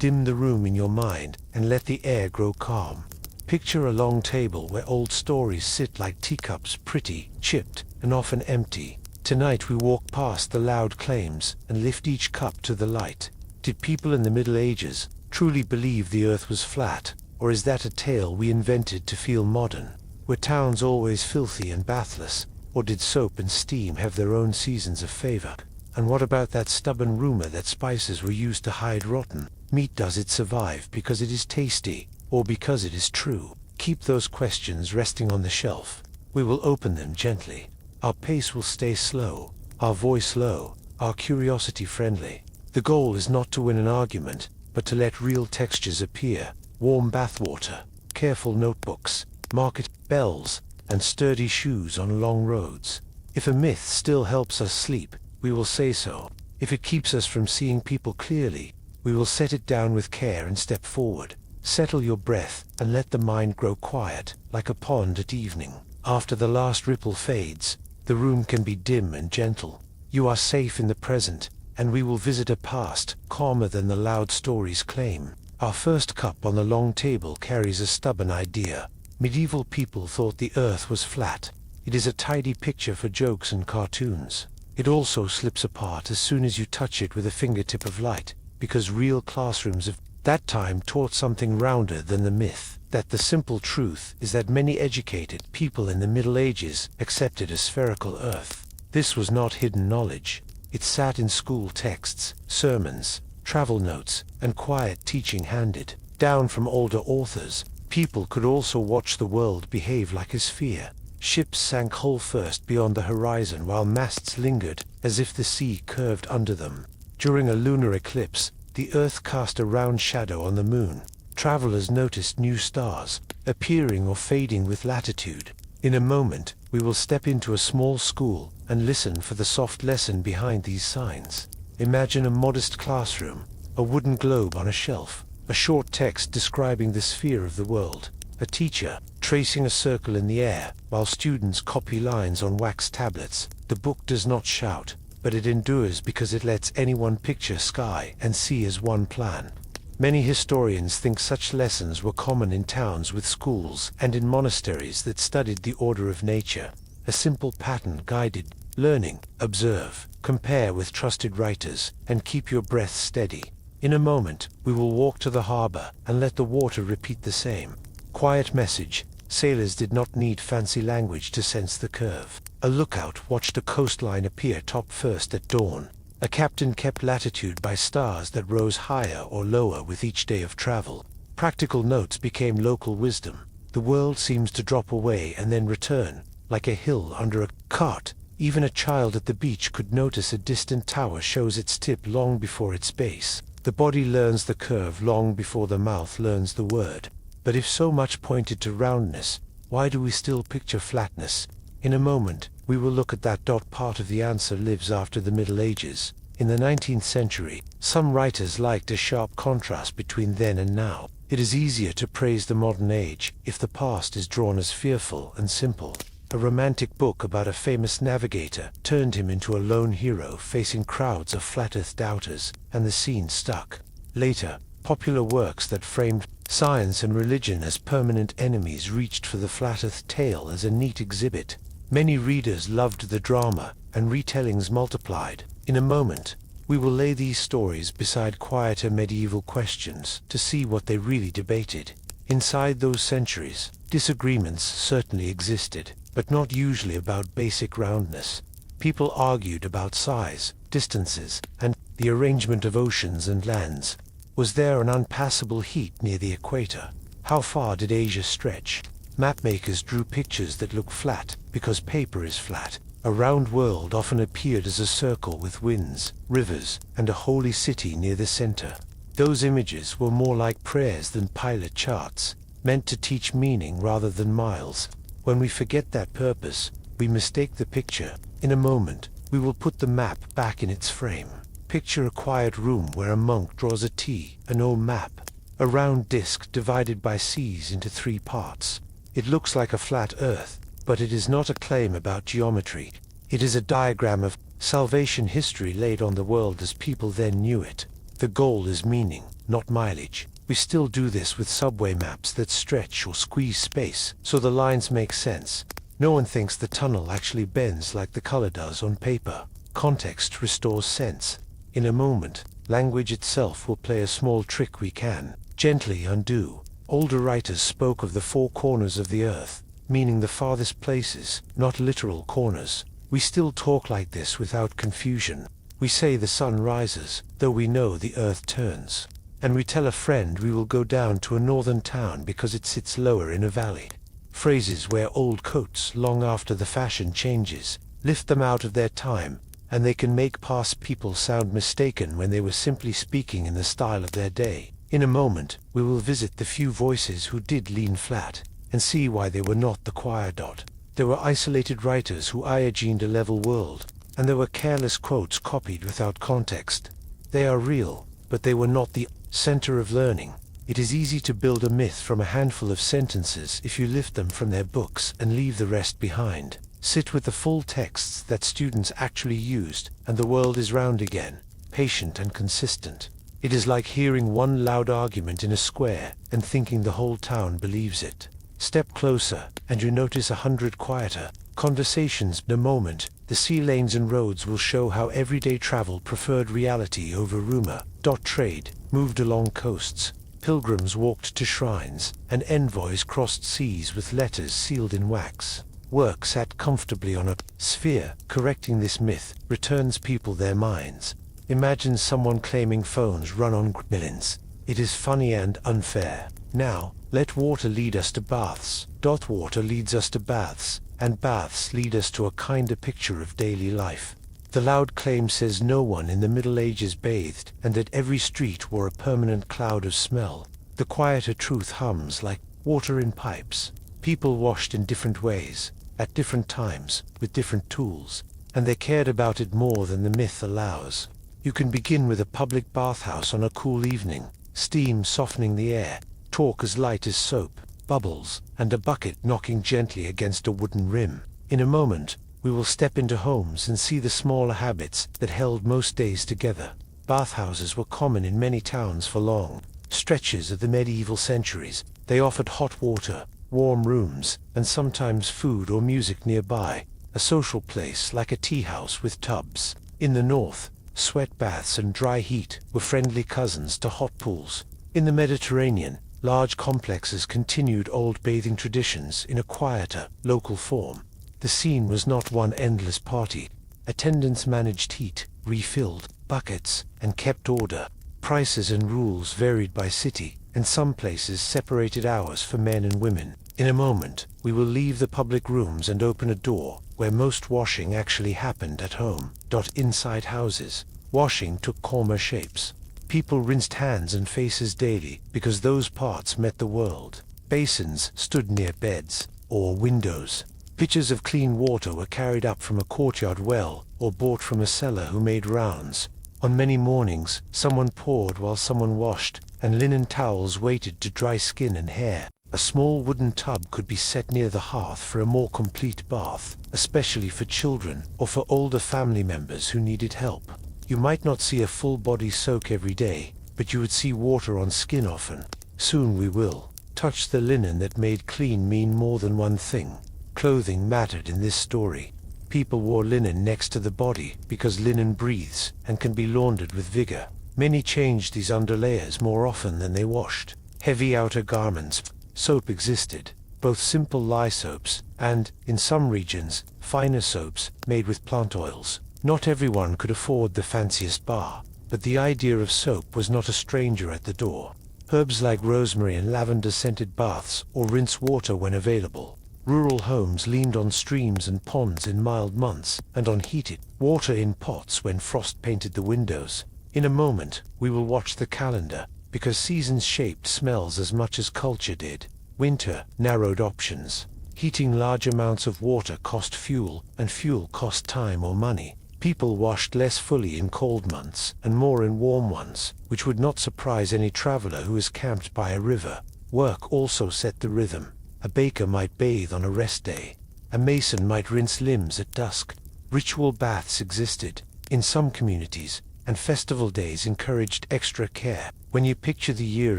Dim the room in your mind and let the air grow calm. Picture a long table where old stories sit like teacups, pretty, chipped, and often empty. Tonight we walk past the loud claims and lift each cup to the light. Did people in the Middle Ages truly believe the earth was flat, or is that a tale we invented to feel modern? Were towns always filthy and bathless, or did soap and steam have their own seasons of favor? And what about that stubborn rumor that spices were used to hide rotten meat? Does it survive because it is tasty, or because it is true? Keep those questions resting on the shelf. We will open them gently. Our pace will stay slow, our voice low, our curiosity friendly. The goal is not to win an argument, but to let real textures appear. Warm bathwater, careful notebooks, market bells, and sturdy shoes on long roads. If a myth still helps us sleep, we will say so. If it keeps us from seeing people clearly, we will set it down with care and step forward. Settle your breath and let the mind grow quiet, like a pond at evening. After the last ripple fades, the room can be dim and gentle. You are safe in the present, and we will visit a past calmer than the loud stories claim. Our first cup on the long table carries a stubborn idea. Medieval people thought the earth was flat. It is a tidy picture for jokes and cartoons. It also slips apart as soon as you touch it with a fingertip of light, because real classrooms of that time taught something rounder than the myth. That the simple truth is that many educated people in the Middle Ages accepted a spherical earth. This was not hidden knowledge. It sat in school texts, sermons, travel notes, and quiet teaching handed down from older authors. People could also watch the world behave like a sphere. Ships sank hull first beyond the horizon while masts lingered, as if the sea curved under them. During a lunar eclipse, the earth cast a round shadow on the moon. Travelers noticed new stars, appearing or fading with latitude. In a moment, we will step into a small school and listen for the soft lesson behind these signs. Imagine a modest classroom, a wooden globe on a shelf, a short text describing the sphere of the world, a teacher tracing a circle in the air while students copy lines on wax tablets. The book does not shout, but it endures because it lets anyone picture sky and sea as one plan. Many historians think such lessons were common in towns with schools and in monasteries that studied the order of nature. A simple pattern guided learning. Observe, compare with trusted writers, and keep your breath steady. In a moment, we will walk to the harbor and let the water repeat the same. Quiet message. Sailors did not need fancy language to sense the curve. A lookout watched a coastline appear top first at dawn. A captain kept latitude by stars that rose higher or lower with each day of travel. Practical notes became local wisdom. The world seems to drop away and then return, like a hill under a cart. Even a child at the beach could notice a distant tower shows its tip long before its base. The body learns the curve long before the mouth learns the word. But if so much pointed to roundness, why do we still picture flatness? In a moment, we will look at that. Part of the answer lives after the Middle Ages. In the 19th century, some writers liked a sharp contrast between then and now. It is easier to praise the modern age if the past is drawn as fearful and simple. A romantic book about a famous navigator turned him into a lone hero facing crowds of flat-earth doubters, and the scene stuck. Later, popular works that framed science and religion as permanent enemies reached for the flat-earth tale as a neat exhibit. Many readers loved the drama, and retellings multiplied. In a moment, we will lay these stories beside quieter medieval questions to see what they really debated. Inside those centuries, disagreements certainly existed, but not usually about basic roundness. People argued about size, distances, and the arrangement of oceans and lands. Was there an unpassable heat near the equator? How far did Asia stretch? Mapmakers drew pictures that look flat because paper is flat. A round world often appeared as a circle with winds, rivers, and a holy city near the center. Those images were more like prayers than pilot charts, meant to teach meaning rather than miles. When we forget that purpose, we mistake the picture. In a moment, we will put the map back in its frame. Picture a quiet room where a monk draws a T, an old map, a round disk divided by seas into 3 parts. It looks like a flat earth, but it is not a claim about geometry. It is a diagram of salvation history laid on the world as people then knew it. The goal is meaning. not mileage. We still do this with subway maps that stretch or squeeze space so the lines make sense. No one thinks the tunnel actually bends like the color does on paper. Context restores sense. In a moment, language itself will play a small trick we can gently undo. Older writers spoke of the four corners of the earth, meaning the farthest places, not literal corners. We still talk like this without confusion. We say the sun rises, though we know the earth turns. And we tell a friend we will go down to a northern town because it sits lower in a valley. Phrases wear old coats long after the fashion changes, lift them out of their time, and they can make past people sound mistaken when they were simply speaking in the style of their day. In a moment, we will visit the few voices who did lean flat, and see why they were not the choir dot. There were isolated writers who hygieneed a level world, and there were careless quotes copied without context. They are real, but they were not the center of learning. It is easy to build a myth from a handful of sentences if you lift them from their books and leave the rest behind. Sit with the full texts that students actually used, and the world is round again, patient and consistent. It is like hearing one loud argument in a square and thinking the whole town believes it. Step closer, and you notice 100 quieter conversations. In a moment, the sea lanes and roads will show how everyday travel preferred reality over rumor. Trade moved along coasts, pilgrims walked to shrines, and envoys crossed seas with letters sealed in wax. Work sat comfortably on a sphere. Correcting this myth returns people their minds. Imagine someone claiming phones run on millions. It is funny and unfair. Now, let water lead us to baths. Water leads us to baths, and baths lead us to a kinder picture of daily life. The loud claim says no one in the Middle Ages bathed, and that every street wore a permanent cloud of smell. The quieter truth hums like water in pipes. People washed in different ways, at different times, with different tools, and they cared about it more than the myth allows. You can begin with a public bathhouse on a cool evening, steam softening the air, talk as light as soap, bubbles, and a bucket knocking gently against a wooden rim. In a moment, we will step into homes and see the smaller habits that held most days together. Bathhouses were common in many towns for long stretches of the medieval centuries. They offered hot water, warm rooms, and sometimes food or music nearby, a social place like a tea house with tubs. In the north, sweat baths and dry heat were friendly cousins to hot pools. In the Mediterranean, large complexes continued old bathing traditions in a quieter, local form. The scene was not one endless party. Attendants managed heat, refilled buckets, and kept order. Prices and rules varied by city, and some places separated hours for men and women. In a moment, we will leave the public rooms and open a door where most washing actually happened at home. Inside houses, washing took calmer shapes. People rinsed hands and faces daily because those parts met the world. Basins stood near beds or windows. Pitchers of clean water were carried up from a courtyard well or bought from a seller who made rounds. On many mornings, someone poured while someone washed, and linen towels waited to dry skin and hair. A small wooden tub could be set near the hearth for a more complete bath, especially for children or for older family members who needed help. You might not see a full body soak every day, but you would see water on skin often. Soon we will touch the linen that made clean mean more than one thing. Clothing mattered in this story. People wore linen next to the body because linen breathes and can be laundered with vigor. Many changed these underlayers more often than they washed. Heavy outer garments. Soap existed, both simple lye soaps and, in some regions, finer soaps made with plant oils. Not everyone could afford the fanciest bar, but the idea of soap was not a stranger at the door. Herbs like rosemary and lavender scented baths or rinse water when available. Rural homes leaned on streams and ponds in mild months, and on heated water in pots when frost painted the windows. In a moment, we will watch the calendar, because seasons shaped smells as much as culture did. Winter narrowed options. Heating large amounts of water cost fuel, and fuel cost time or money. People washed less fully in cold months, and more in warm ones, which would not surprise any traveler who is camped by a river. Work also set the rhythm. A baker might bathe on a rest day. A mason might rinse limbs at dusk. Ritual baths existed, in some communities, and festival days encouraged extra care. When you picture the year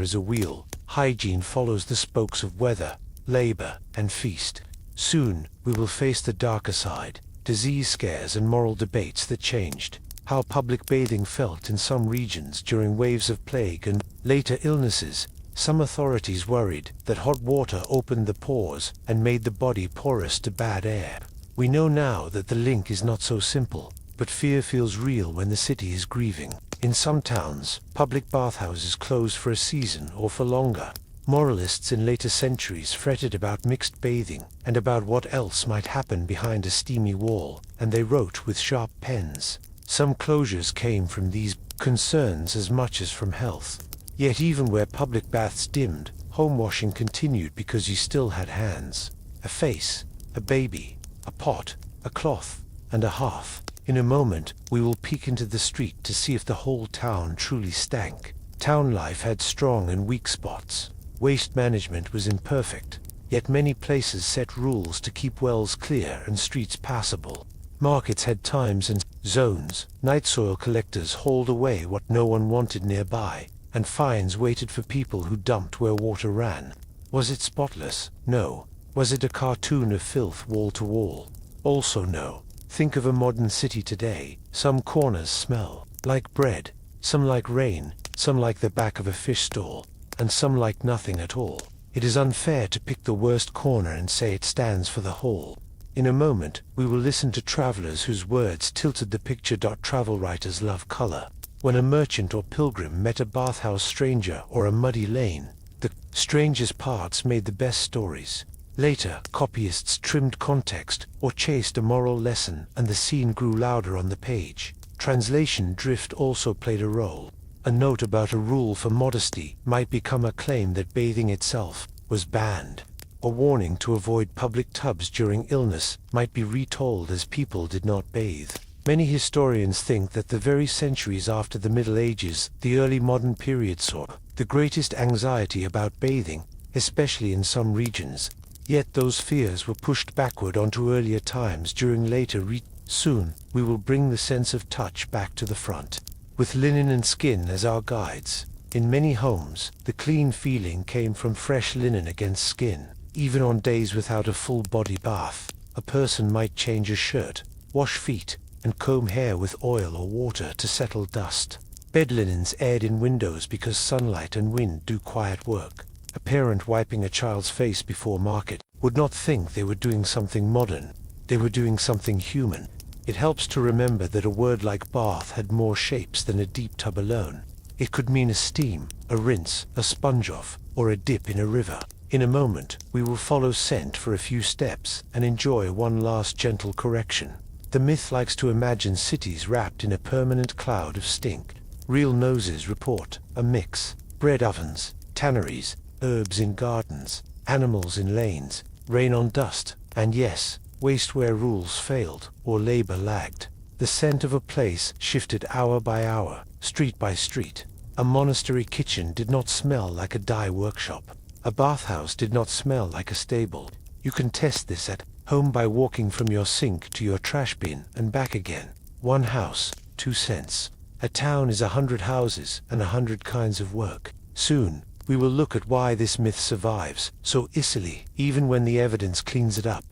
as a wheel, hygiene follows the spokes of weather, labor, and feast. Soon, we will face the darker side, disease scares and moral debates that changed how public bathing felt in some regions during waves of plague and later illnesses. Some authorities worried that hot water opened the pores and made the body porous to bad air. We know now that the link is not so simple, but fear feels real when the city is grieving. In some towns, public bathhouses closed for a season or for longer. Moralists in later centuries fretted about mixed bathing and about what else might happen behind a steamy wall, and they wrote with sharp pens. Some closures came from these concerns as much as from health. Yet even where public baths dimmed, home washing continued because you still had hands, a face, a baby, a pot, a cloth, and a hearth. In a moment, we will peek into the street to see if the whole town truly stank. Town life had strong and weak spots. Waste management was imperfect, yet many places set rules to keep wells clear and streets passable. Markets had times and zones. Night soil collectors hauled away what no one wanted nearby, and fines waited for people who dumped where water ran. Was it spotless? No. Was it a cartoon of filth wall to wall? Also no. Think of a modern city today. Some corners smell like bread, some like rain, some like the back of a fish stall, and some like nothing at all. It is unfair to pick the worst corner and say it stands for the whole. In a moment, we will listen to travelers whose words tilted the picture. Travel writers love color. When a merchant or pilgrim met a bathhouse stranger or a muddy lane, the strangest parts made the best stories. Later, copyists trimmed context or chased a moral lesson, and the scene grew louder on the page. Translation drift also played a role. A note about a rule for modesty might become a claim that bathing itself was banned. A warning to avoid public tubs during illness might be retold as people did not bathe. Many historians think that the very centuries after the Middle Ages, the early modern period saw the greatest anxiety about bathing, especially in some regions. Yet those fears were pushed backward onto earlier times during later Soon, we will bring the sense of touch back to the front, with linen and skin as our guides. In many homes, the clean feeling came from fresh linen against skin. Even on days without a full body bath, a person might change a shirt, wash feet, and comb hair with oil or water to settle dust. Bed linens aired in windows because sunlight and wind do quiet work. A parent wiping a child's face before market would not think they were doing something modern. They were doing something human. It helps to remember that a word like bath had more shapes than a deep tub alone. It could mean a steam, a rinse, a sponge off, or a dip in a river. In a moment, we will follow scent for a few steps and enjoy one last gentle correction. The myth likes to imagine cities wrapped in a permanent cloud of stink. Real noses report a mix: bread ovens, tanneries, herbs in gardens, animals in lanes, rain on dust, and yes, waste where rules failed or labor lagged. The scent of a place shifted hour by hour, street by street. A monastery kitchen did not smell like a dye workshop. A bathhouse did not smell like a stable. You can test this at home by walking from your sink to your trash bin and back again. 1 house, 2 cents. A town is 100 houses and 100 kinds of work. Soon, we will look at why this myth survives so easily, even when the evidence cleans it up.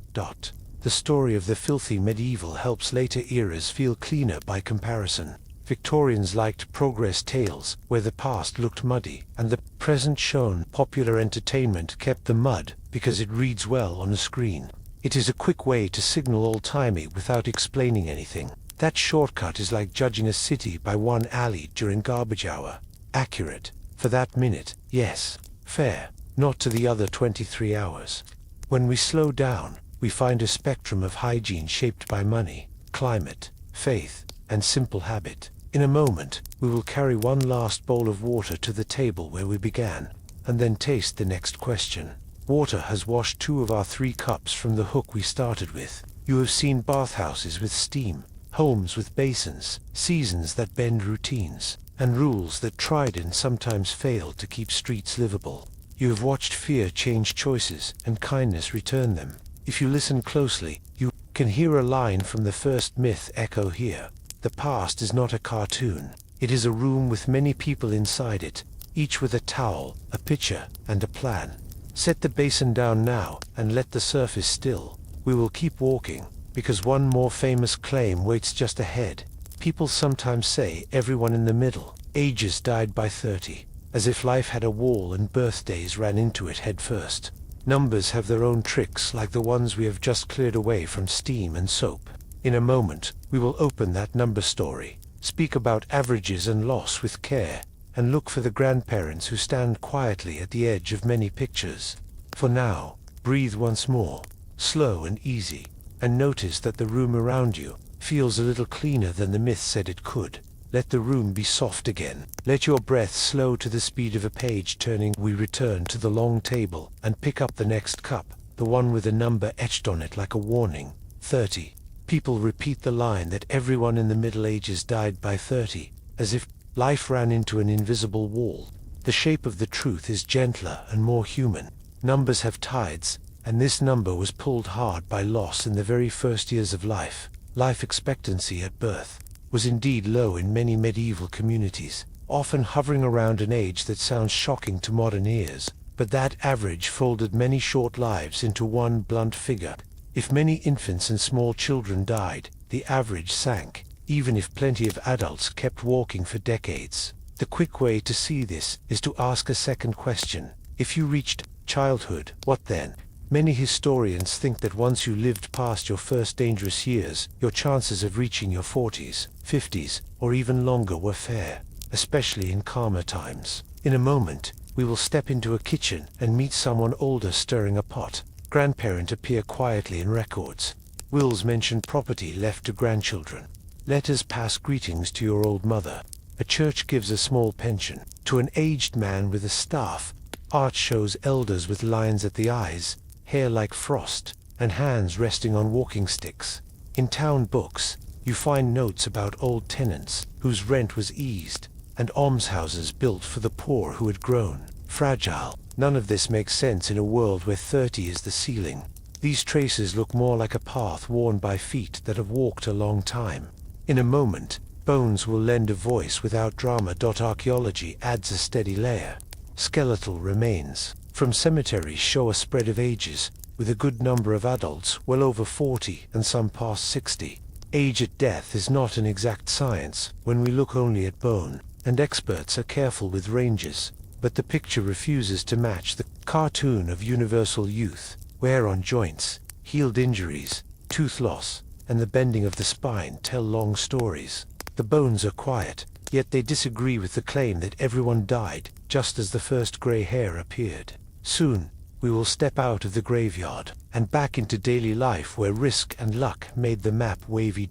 The story of the filthy medieval helps later eras feel cleaner by comparison. Victorians liked progress tales, where the past looked muddy, and the present shone. Popular entertainment kept the mud, because it reads well on a screen. It is a quick way to signal old-timey without explaining anything. That shortcut is like judging a city by one alley during garbage hour. Accurate. For that minute, yes. Fair. Not to the other 23 hours. When we slow down, we find a spectrum of hygiene shaped by money, climate, faith, and simple habit. In a moment, we will carry one last bowl of water to the table where we began, and then taste the next question. Water has washed 2 of our 3 cups from the hook we started with. You have seen bathhouses with steam, homes with basins, seasons that bend routines, and rules that tried and sometimes failed to keep streets livable. You have watched fear change choices and kindness return them. If you listen closely, you can hear a line from the first myth echo here. The past is not a cartoon. It is a room with many people inside it, each with a towel, a pitcher, and a plan. Set the basin down now, and let the surface still. We will keep walking, because one more famous claim waits just ahead. People sometimes say everyone in the middle ages died by 30, as if life had a wall and birthdays ran into it head first. Numbers have their own tricks, like the ones we have just cleared away from steam and soap. In a moment, we will open that number story, speak about averages and loss with care, and look for the grandparents who stand quietly at the edge of many pictures. For now, breathe once more, slow and easy, and notice that the room around you feels a little cleaner than the myth said it could. Let the room be soft again. Let your breath slow to the speed of a page turning. We return to the long table and pick up the next cup, the one with a number etched on it like a warning, 30. People repeat the line that everyone in the Middle Ages died by 30, as if life ran into an invisible wall. The shape of the truth is gentler and more human. Numbers have tides, and this number was pulled hard by loss in the very first years of life. Life expectancy at birth was indeed low in many medieval communities, often hovering around an age that sounds shocking to modern ears, but that average folded many short lives into one blunt figure. If many infants and small children died, the average sank, even if plenty of adults kept walking for decades. The quick way to see this is to ask a second question. If you reached childhood, what then? Many historians think that once you lived past your first dangerous years, your chances of reaching your 40s, 50s, or even longer were fair, especially in calmer times. In a moment, we will step into a kitchen and meet someone older stirring a pot. Grandparents appear quietly in records. Wills mention property left to grandchildren. Letters pass greetings to your old mother. A church gives a small pension to an aged man with a staff. Art shows elders with lines at the eyes, hair like frost, and hands resting on walking sticks. In town books, you find notes about old tenants whose rent was eased, and almshouses built for the poor who had grown fragile. None of this makes sense in a world where 30 is the ceiling. These traces look more like a path worn by feet that have walked a long time. In a moment, bones will lend a voice without drama. Archaeology adds a steady layer. Skeletal remains from cemeteries show a spread of ages, with a good number of adults well over 40 and some past 60. Age at death is not an exact science when we look only at bone, and experts are careful with ranges, but the picture refuses to match the cartoon of universal youth. Wear on joints, healed injuries, tooth loss, and the bending of the spine tell long stories. The bones are quiet, yet they disagree with the claim that everyone died just as the first gray hair appeared. Soon, we will step out of the graveyard and back into daily life where risk and luck made the map wavy.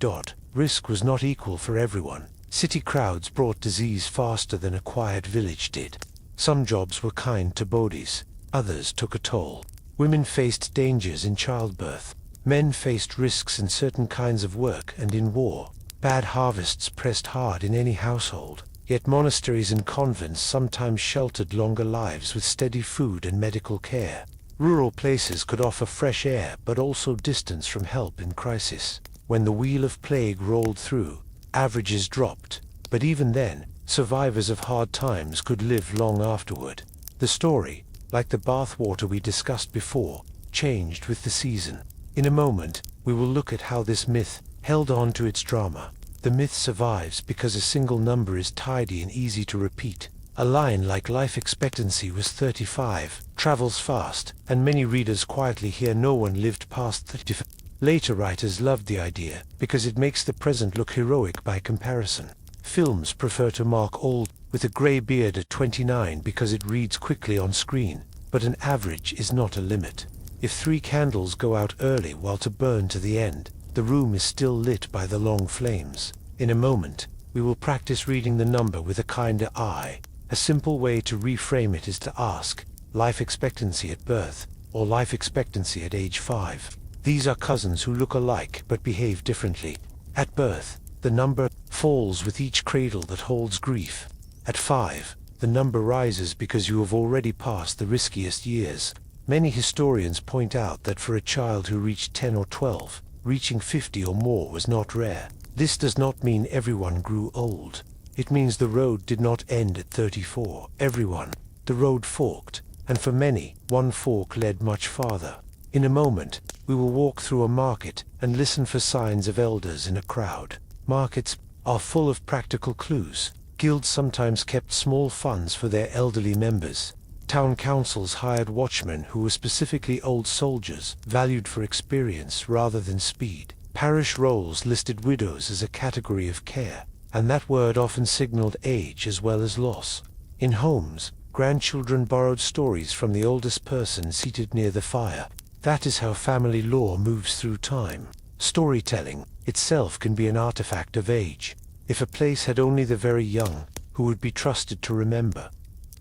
Risk was not equal for everyone. City crowds brought disease faster than a quiet village did. Some jobs were kind to bodies, others took a toll. Women faced dangers in childbirth. Men faced risks in certain kinds of work and in war. Bad harvests pressed hard in any household. Yet monasteries and convents sometimes sheltered longer lives with steady food and medical care. Rural places could offer fresh air but also distance from help in crisis. When the wheel of plague rolled through, averages dropped, but even then, survivors of hard times could live long afterward. The story, like the bathwater we discussed before, changed with the season. In a moment, we will look at how this myth held on to its drama. The myth survives because a single number is tidy and easy to repeat. A line like life expectancy was 35 travels fast, and many readers quietly hear no one lived past 35. Later writers loved the idea because it makes the present look heroic by comparison. Films prefer to mark old with a grey beard at 29 because it reads quickly on screen, but an average is not a limit. If 3 candles go out early while to burn to the end, the room is still lit by the long flames. In a moment, we will practice reading the number with a kinder eye. A simple way to reframe it is to ask, life expectancy at birth, or life expectancy at age 5. These are cousins who look alike but behave differently. At birth, the number falls with each cradle that holds grief. At 5, the number rises because you have already passed the riskiest years. Many historians point out that for a child who reached 10 or 12, reaching 50 or more was not rare. This does not mean everyone grew old. It means the road did not end at 34. Everyone. The road forked, and for many, one fork led much farther. In a moment, we will walk through a market and listen for signs of elders in a crowd. Markets are full of practical clues. Guilds sometimes kept small funds for their elderly members. Town councils hired watchmen who were specifically old soldiers, valued for experience rather than speed. Parish rolls listed widows as a category of care, and that word often signaled age as well as loss. In homes, grandchildren borrowed stories from the oldest person seated near the fire. That is how family lore moves through time. Storytelling itself can be an artifact of age. If a place had only the very young, who would be trusted to remember?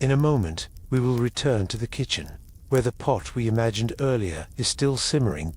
In a moment, we will return to the kitchen, where the pot we imagined earlier is still simmering.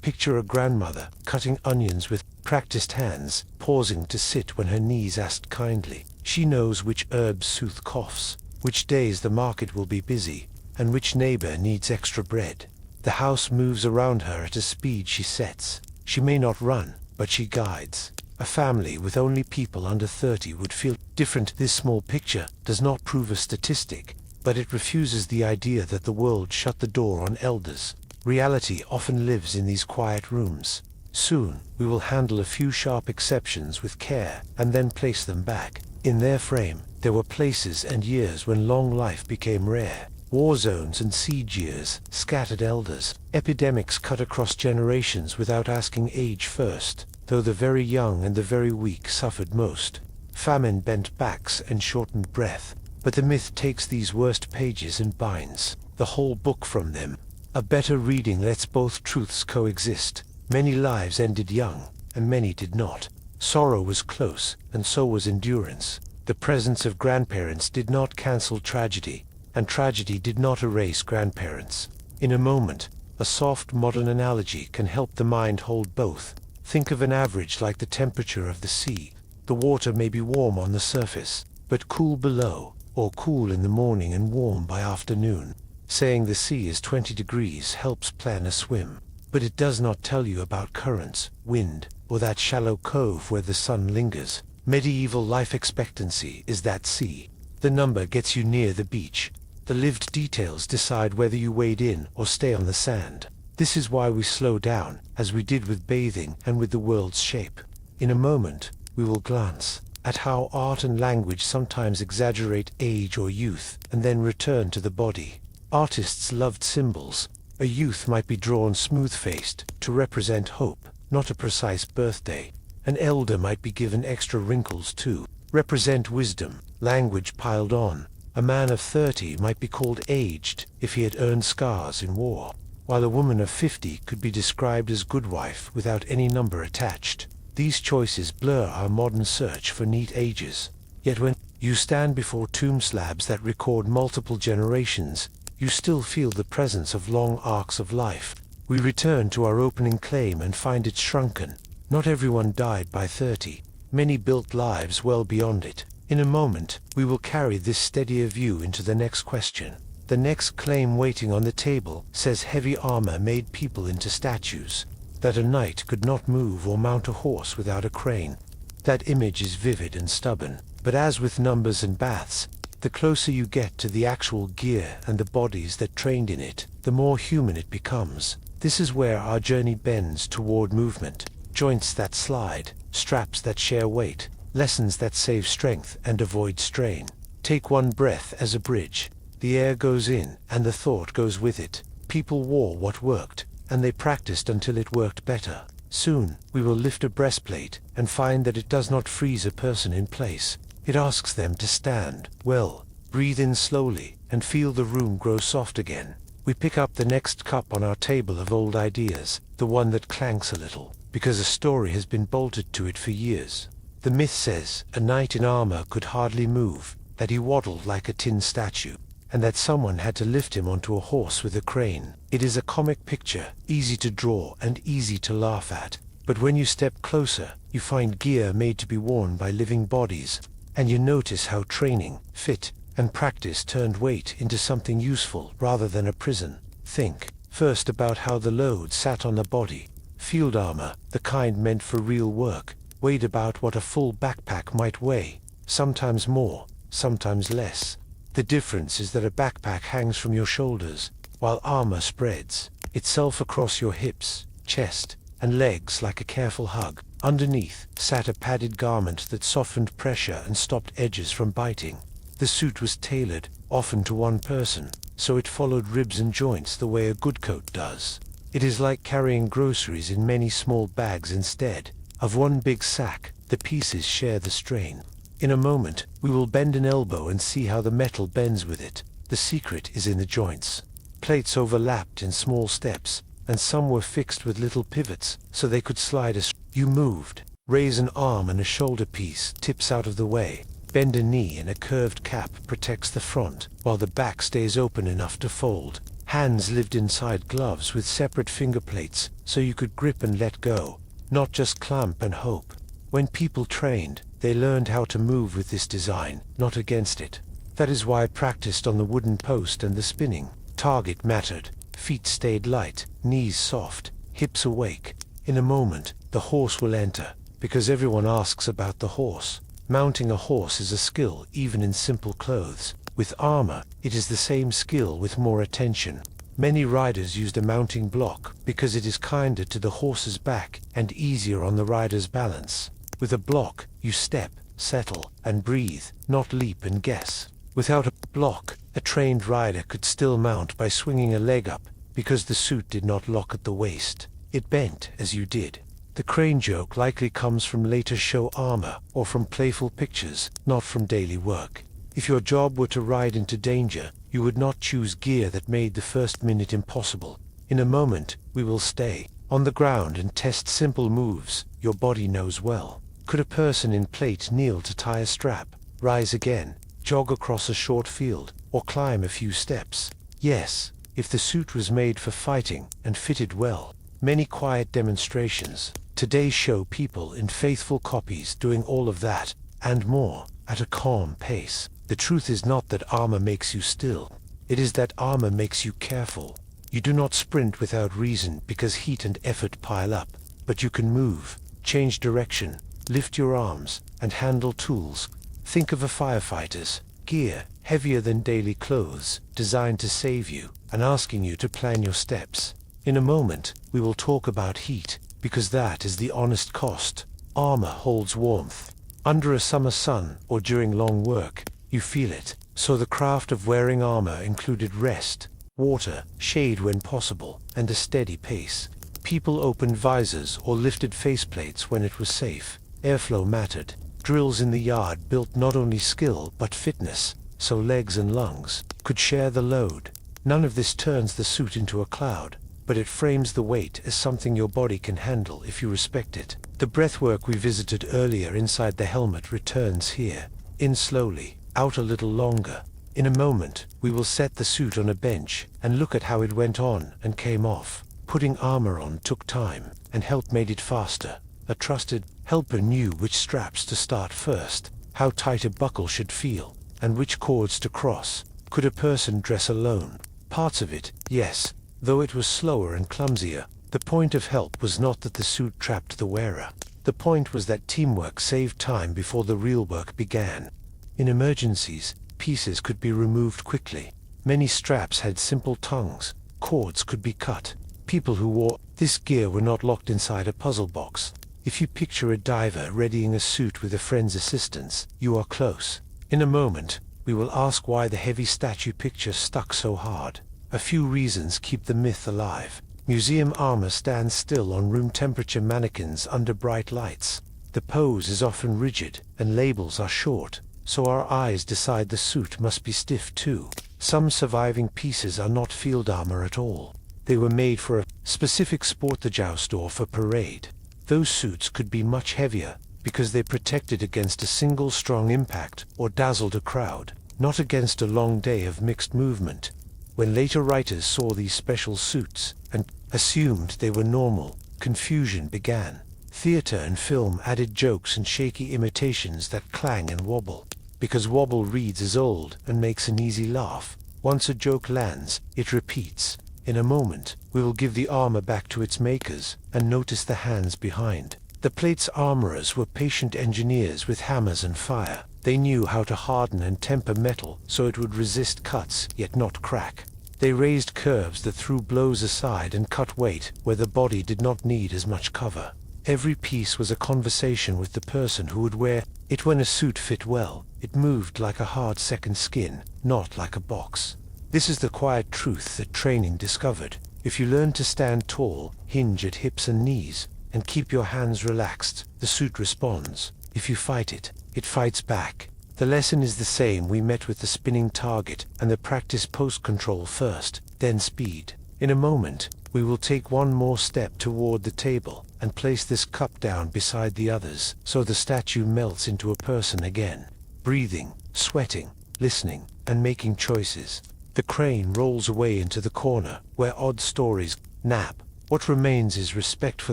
Picture a grandmother cutting onions with practiced hands, pausing to sit when her niece asked kindly. She knows which herbs soothe coughs, which days the market will be busy, and which neighbor needs extra bread. The house moves around her at a speed she sets. She may not run, but she guides. A family with only people under 30 would feel different. This small picture does not prove a statistic, but it refuses the idea that the world shut the door on elders. Reality often lives in these quiet rooms. Soon, we will handle a few sharp exceptions with care, and then place them back. In their frame, there were places and years when long life became rare. War zones and siege years, scattered elders, epidemics cut across generations without asking age first, though the very young and the very weak suffered most. Famine bent backs and shortened breath, but the myth takes these worst pages and binds the whole book from them. A better reading lets both truths coexist. Many lives ended young, and many did not. Sorrow was close, and so was endurance. The presence of grandparents did not cancel tragedy, and tragedy did not erase grandparents. In a moment, a soft modern analogy can help the mind hold both. Think of an average like the temperature of the sea. The water may be warm on the surface, but cool below, or cool in the morning and warm by afternoon. Saying the sea is 20 degrees helps plan a swim, but it does not tell you about currents, wind, or that shallow cove where the sun lingers. Medieval life expectancy is that sea. The number gets you near the beach. The lived details decide whether you wade in or stay on the sand. This is why we slow down, as we did with bathing and with the world's shape. In a moment, we will glance at how art and language sometimes exaggerate age or youth, and then return to the body. Artists loved symbols. A youth might be drawn smooth-faced, to represent hope, not a precise birthday. An elder might be given extra wrinkles to represent wisdom, language piled on. A man of 30 might be called aged if he had earned scars in war, while a woman of 50 could be described as good wife without any number attached. These choices blur our modern search for neat ages. Yet when you stand before tomb slabs that record multiple generations, you still feel the presence of long arcs of life. We return to our opening claim and find it shrunken. Not everyone died by 30. Many built lives well beyond it. In a moment, we will carry this steadier view into the next question. The next claim waiting on the table says heavy armor made people into statues, that a knight could not move or mount a horse without a crane. That image is vivid and stubborn, but as with numbers and baths, the closer you get to the actual gear and the bodies that trained in it, the more human it becomes. This is where our journey bends toward movement. Joints that slide, straps that share weight, lessons that save strength and avoid strain. Take one breath as a bridge. The air goes in, and the thought goes with it. People wore what worked, and they practiced until it worked better. Soon, we will lift a breastplate, and find that it does not freeze a person in place. It asks them to stand well, breathe in slowly, and feel the room grow soft again. We pick up the next cup on our table of old ideas, the one that clanks a little, because a story has been bolted to it for years. The myth says a knight in armor could hardly move, that he waddled like a tin statue, and that someone had to lift him onto a horse with a crane. It is a comic picture, easy to draw and easy to laugh at. But when you step closer, you find gear made to be worn by living bodies, and you notice how training, fit, and practice turned weight into something useful rather than a prison. Think first about how the load sat on the body. Field armor, the kind meant for real work, weighed about what a full backpack might weigh. sometimes more, sometimes less. The difference is that a backpack hangs from your shoulders, while armor spreads itself across your hips, chest, and legs like a careful hug. Underneath sat a padded garment that softened pressure and stopped edges from biting. The suit was tailored, often to one person, so it followed ribs and joints the way a good coat does. It is like carrying groceries in many small bags instead of one big sack. The pieces share the strain. In a moment, we will bend an elbow and see how the metal bends with it. The secret is in the joints. Plates overlapped in small steps, and some were fixed with little pivots, so they could slide as you moved. Raise an arm and a shoulder piece tips out of the way. Bend a knee and a curved cap protects the front, while the back stays open enough to fold. Hands lived inside gloves with separate finger plates, so you could grip and let go, not just clamp and hope. When people trained, they learned how to move with this design, not against it. That is why I practiced on the wooden post and the spinning. Target mattered. Feet stayed light, knees soft, hips awake. In a moment, the horse will enter, because everyone asks about the horse. Mounting a horse is a skill even in simple clothes. With armor, it is the same skill with more attention. Many riders used a mounting block because it is kinder to the horse's back and easier on the rider's balance. With a block, you step, settle, and breathe, not leap and guess. Without a block, a trained rider could still mount by swinging a leg up, because the suit did not lock at the waist. It bent as you did. The crane joke likely comes from later show armor or from playful pictures, not from daily work. If your job were to ride into danger, you would not choose gear that made the first minute impossible. In a moment, we will stay on the ground and test simple moves your body knows well. Could a person in plate kneel to tie a strap, rise again, jog across a short field, or climb a few steps? Yes, if the suit was made for fighting and fitted well. Many quiet demonstrations today show people in faithful copies doing all of that, and more, at a calm pace. The truth is not that armor makes you still. It is that armor makes you careful. You do not sprint without reason because heat and effort pile up, but you can move, change direction, lift your arms, and handle tools. Think of a firefighter's gear, heavier than daily clothes, designed to save you, and asking you to plan your steps. In a moment, we will talk about heat, because that is the honest cost. Armor holds warmth. Under a summer sun, or during long work, you feel it. So the craft of wearing armor included rest, water, shade when possible, and a steady pace. People opened visors or lifted faceplates when it was safe. Airflow mattered. Drills in the yard built not only skill but fitness, so legs and lungs could share the load. None of this turns the suit into a cloud, but it frames the weight as something your body can handle if you respect it. The breathwork we visited earlier inside the helmet returns here. In slowly, out a little longer. In a moment, we will set the suit on a bench and look at how it went on and came off. Putting armor on took time, and help made it faster. A trusted helper knew which straps to start first, how tight a buckle should feel, and which cords to cross. Could a person dress alone? Parts of it, yes, though it was slower and clumsier. The point of help was not that the suit trapped the wearer. The point was that teamwork saved time before the real work began. In emergencies, pieces could be removed quickly. Many straps had simple tongues. Cords could be cut. People who wore this gear were not locked inside a puzzle box. If you picture a diver readying a suit with a friend's assistance, you are close. In a moment, we will ask why the heavy statue picture stuck so hard. A few reasons keep the myth alive. Museum armor stands still on room temperature mannequins under bright lights. The pose is often rigid, and labels are short, so our eyes decide the suit must be stiff too. Some surviving pieces are not field armor at all. They were made for a specific sport, the joust or for parade. Those suits could be much heavier, because they protected against a single strong impact or dazzled a crowd, not against a long day of mixed movement. When later writers saw these special suits, and assumed they were normal, confusion began. Theater and film added jokes and shaky imitations that clang and wobble, because wobble reads as old and makes an easy laugh. Once a joke lands, it repeats. In a moment, we will give the armor back to its makers, and notice the hands behind. The plate's armorers were patient engineers with hammers and fire. They knew how to harden and temper metal so it would resist cuts, yet not crack. They raised curves that threw blows aside and cut weight where the body did not need as much cover. Every piece was a conversation with the person who would wear it when a suit fit well. It moved like a hard second skin, not like a box. This is the quiet truth that training discovered. If you learn to stand tall, hinge at hips and knees, and keep your hands relaxed, the suit responds. If you fight it, it fights back. The lesson is the same we met with the spinning target and the practice post-control first, then speed. In a moment, we will take one more step toward the table and place this cup down beside the others so the statue melts into a person again. Breathing, sweating, listening, and making choices. The crane rolls away into the corner where odd stories nap. What remains is respect for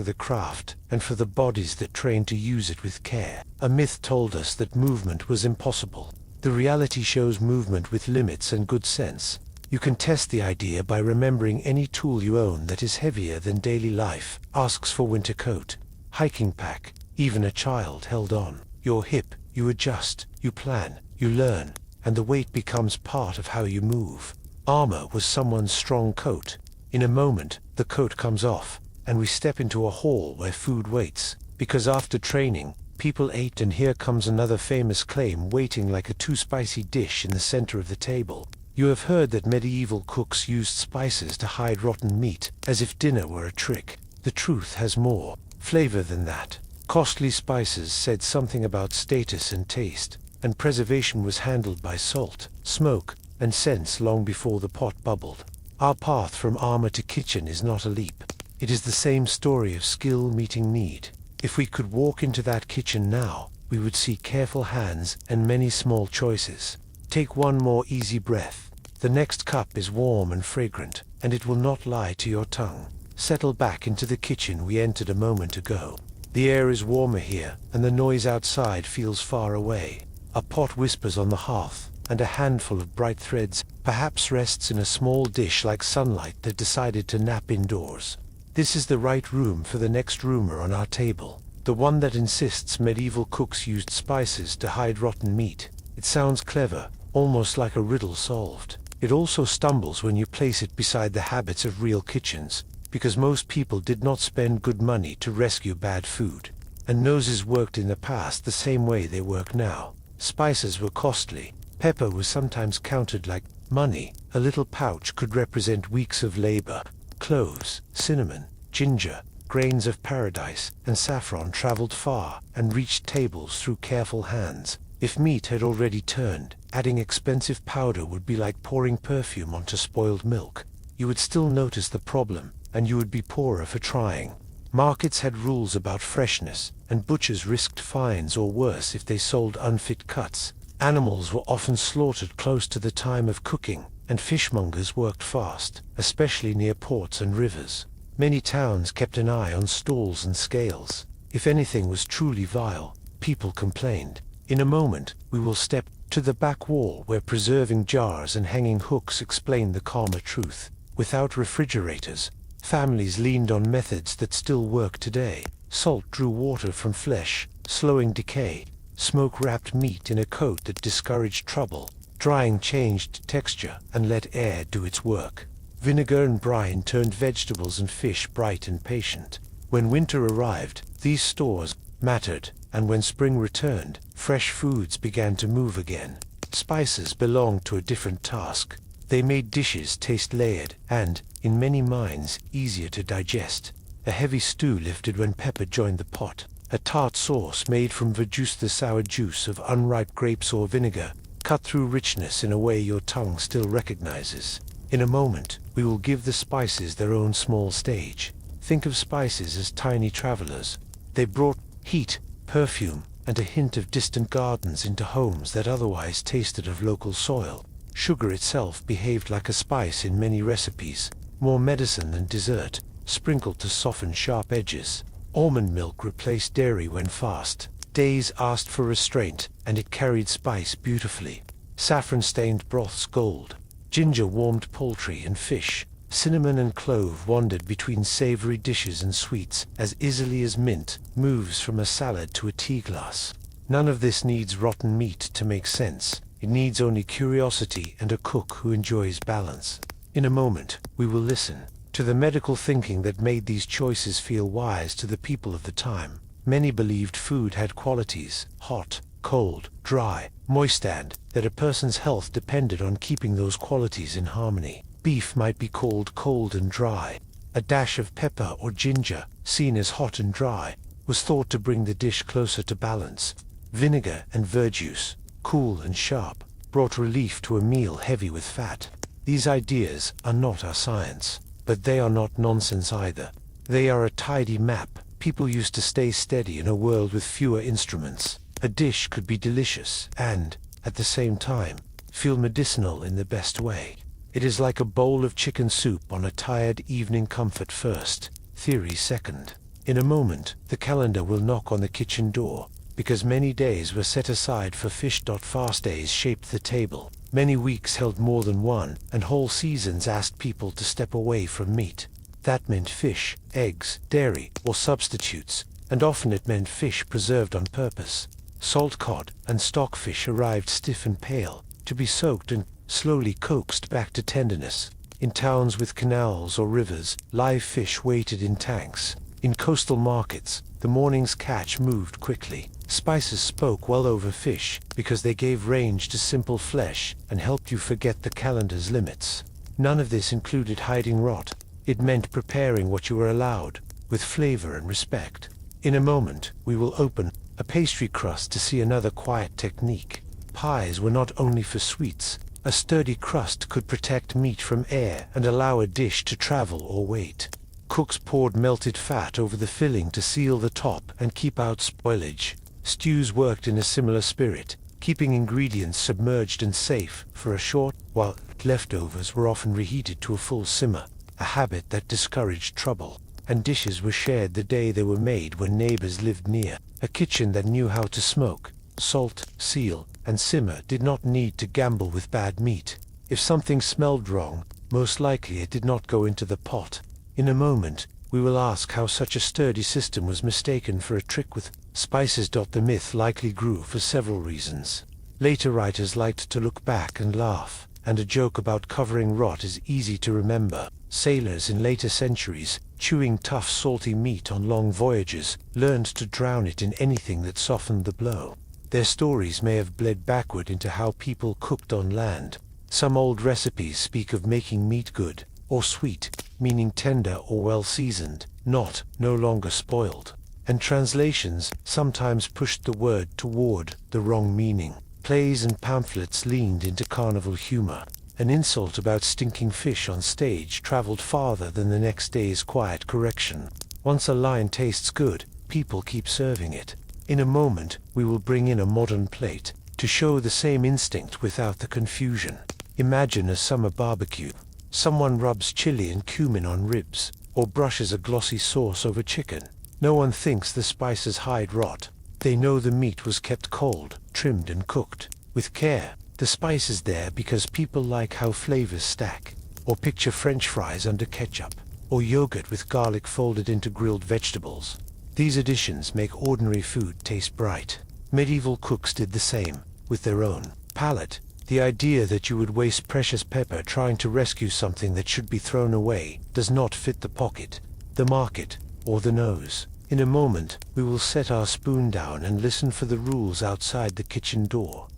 the craft and for the bodies that train to use it with care. A myth told us that movement was impossible. The reality shows movement with limits and good sense. You can test the idea by remembering any tool you own that is heavier than daily life, asks for winter coat, hiking pack, even a child held on. Your hip, you adjust, you plan, you learn, and the weight becomes part of how you move. Armor was someone's strong coat. In a moment, the coat comes off, and we step into a hall where food waits. Because after training, people ate, and here comes another famous claim waiting like a too spicy dish in the center of the table. You have heard that medieval cooks used spices to hide rotten meat, as if dinner were a trick. The truth has more flavor than that. Costly spices said something about status and taste, and preservation was handled by salt, smoke, and scents long before the pot bubbled. Our path from armor to kitchen is not a leap. It is the same story of skill meeting need. If we could walk into that kitchen now, we would see careful hands and many small choices. Take one more easy breath. The next cup is warm and fragrant, and it will not lie to your tongue. Settle back into the kitchen we entered a moment ago. The air is warmer here, and the noise outside feels far away. A pot whispers on the hearth, and a handful of bright threads perhaps rests in a small dish like sunlight that decided to nap indoors. This is the right room for the next rumor on our table, the one that insists medieval cooks used spices to hide rotten meat. It sounds clever, almost like a riddle solved. It also stumbles when you place it beside the habits of real kitchens, because most people did not spend good money to rescue bad food. And noses worked in the past the same way they work now. Spices were costly. Pepper was sometimes counted like money. A little pouch could represent weeks of labor. Cloves, cinnamon, ginger, grains of paradise, and saffron traveled far and reached tables through careful hands. If meat had already turned, adding expensive powder would be like pouring perfume onto spoiled milk. You would still notice the problem, and you would be poorer for trying. Markets had rules about freshness, and butchers risked fines or worse if they sold unfit cuts. Animals were often slaughtered close to the time of cooking, and fishmongers worked fast, especially near ports and rivers. Many towns kept an eye on stalls and scales. If anything was truly vile, people complained. In a moment, we will step to the back wall where preserving jars and hanging hooks explain the calmer truth. Without refrigerators, families leaned on methods that still work today. Salt drew water from flesh, slowing decay. Smoke wrapped meat in a coat that discouraged trouble. Drying changed texture and let air do its work. Vinegar and brine turned vegetables and fish bright and patient. When winter arrived, these stores mattered, and when spring returned, fresh foods began to move again. Spices belonged to a different task. They made dishes taste layered and, in many minds, easier to digest. A heavy stew lifted when pepper joined the pot. A tart sauce made from verjuice, the sour juice of unripe grapes or vinegar, cut through richness in a way your tongue still recognizes. In a moment, we will give the spices their own small stage. Think of spices as tiny travelers. They brought heat, perfume, and a hint of distant gardens into homes that otherwise tasted of local soil. Sugar itself behaved like a spice in many recipes, more medicine than dessert, sprinkled to soften sharp edges. Almond milk replaced dairy when fast. Days asked for restraint, and it carried spice beautifully. Saffron stained broths gold. Ginger warmed poultry and fish. Cinnamon and clove wandered between savory dishes and sweets as easily as mint moves from a salad to a tea glass. None of this needs rotten meat to make sense. It needs only curiosity and a cook who enjoys balance. In a moment, we will listen to the medical thinking that made these choices feel wise to the people of the time. Many believed food had qualities, hot, cold, dry, moist, and that a person's health depended on keeping those qualities in harmony. Beef might be called cold and dry. A dash of pepper or ginger, seen as hot and dry, was thought to bring the dish closer to balance. Vinegar and verjuice, cool and sharp, brought relief to a meal heavy with fat. These ideas are not our science, but they are not nonsense either. They are a tidy map. People used to stay steady in a world with fewer instruments. A dish could be delicious and, at the same time, feel medicinal in the best way. It is like a bowl of chicken soup on a tired evening. Comfort first, theory second. In a moment, the calendar will knock on the kitchen door, because many days were set aside for fish. Fast days shaped the table. Many weeks held more than one, and whole seasons asked people to step away from meat. That meant fish, eggs, dairy, or substitutes, and often it meant fish preserved on purpose. Salt cod and stockfish arrived stiff and pale, to be soaked and slowly coaxed back to tenderness. In towns with canals or rivers, live fish waited in tanks. In coastal markets, the morning's catch moved quickly. Spices spoke well over fish, because they gave range to simple flesh and helped you forget the calendar's limits. None of this included hiding rot. It meant preparing what you were allowed, with flavor and respect. In a moment, we will open a pastry crust to see another quiet technique. Pies were not only for sweets. A sturdy crust could protect meat from air and allow a dish to travel or wait. Cooks poured melted fat over the filling to seal the top and keep out spoilage. Stews worked in a similar spirit, keeping ingredients submerged and safe for a short while. Leftovers were often reheated to a full simmer, a habit that discouraged trouble. And dishes were shared the day they were made when neighbors lived near. A kitchen that knew how to smoke, salt, seal, and simmer did not need to gamble with bad meat. If something smelled wrong, most likely it did not go into the pot. In a moment, we will ask how such a sturdy system was mistaken for a trick with spices. The myth likely grew for several reasons. Later writers liked to look back and laugh, and a joke about covering rot is easy to remember. Sailors in later centuries, chewing tough salty meat on long voyages, learned to drown it in anything that softened the blow. Their stories may have bled backward into how people cooked on land. Some old recipes speak of making meat good, or sweet, meaning tender or well seasoned, not, no longer spoiled. And translations sometimes pushed the word toward the wrong meaning. Plays and pamphlets leaned into carnival humor. An insult about stinking fish on stage traveled farther than the next day's quiet correction. Once a line tastes good, people keep serving it. In a moment, we will bring in a modern plate, to show the same instinct without the confusion. Imagine a summer barbecue. Someone rubs chili and cumin on ribs, or brushes a glossy sauce over chicken. No one thinks the spices hide rot. They know the meat was kept cold, trimmed and cooked with care. The spice is there because people like how flavors stack. Or picture French fries under ketchup, or yogurt with garlic folded into grilled vegetables. These additions make ordinary food taste bright. Medieval cooks did the same, with their own palate. The idea that you would waste precious pepper trying to rescue something that should be thrown away does not fit the pocket, the market, or the nose. In a moment, we will set our spoon down and listen for the rules outside the kitchen door.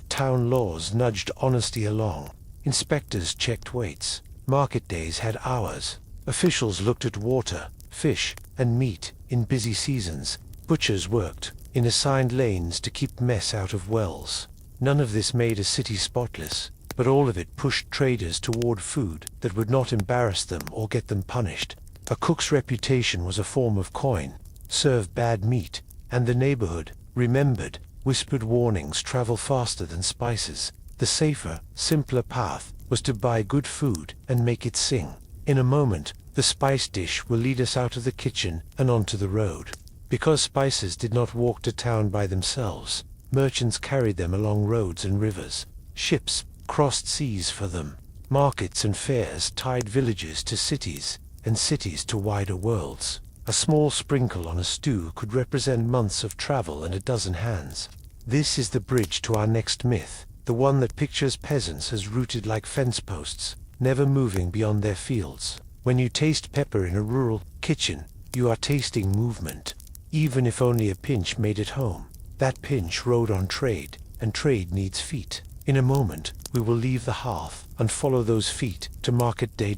Town laws nudged honesty along. Inspectors checked weights. Market days had hours. Officials looked at water, fish, and meat in busy seasons. Butchers worked in assigned lanes to keep mess out of wells. None of this made a city spotless, but all of it pushed traders toward food that would not embarrass them or get them punished. A cook's reputation was a form of coin. Serve bad meat, and the neighborhood remembered. Whispered warnings travel faster than spices. The safer, simpler path was to buy good food and make it sing. In a moment, the spice dish will lead us out of the kitchen and onto the road. Because spices did not walk to town by themselves, merchants carried them along roads and rivers. Ships crossed seas for them. Markets and fairs tied villages to cities, and cities to wider worlds. A small sprinkle on a stew could represent months of travel and a dozen hands. This is the bridge to our next myth, the one that pictures peasants as rooted like fence posts, never moving beyond their fields. When you taste pepper in a rural kitchen, you are tasting movement, even if only a pinch made it home. That pinch rode on trade, and trade needs feet. In a moment, we will leave the hearth and follow those feet to market day.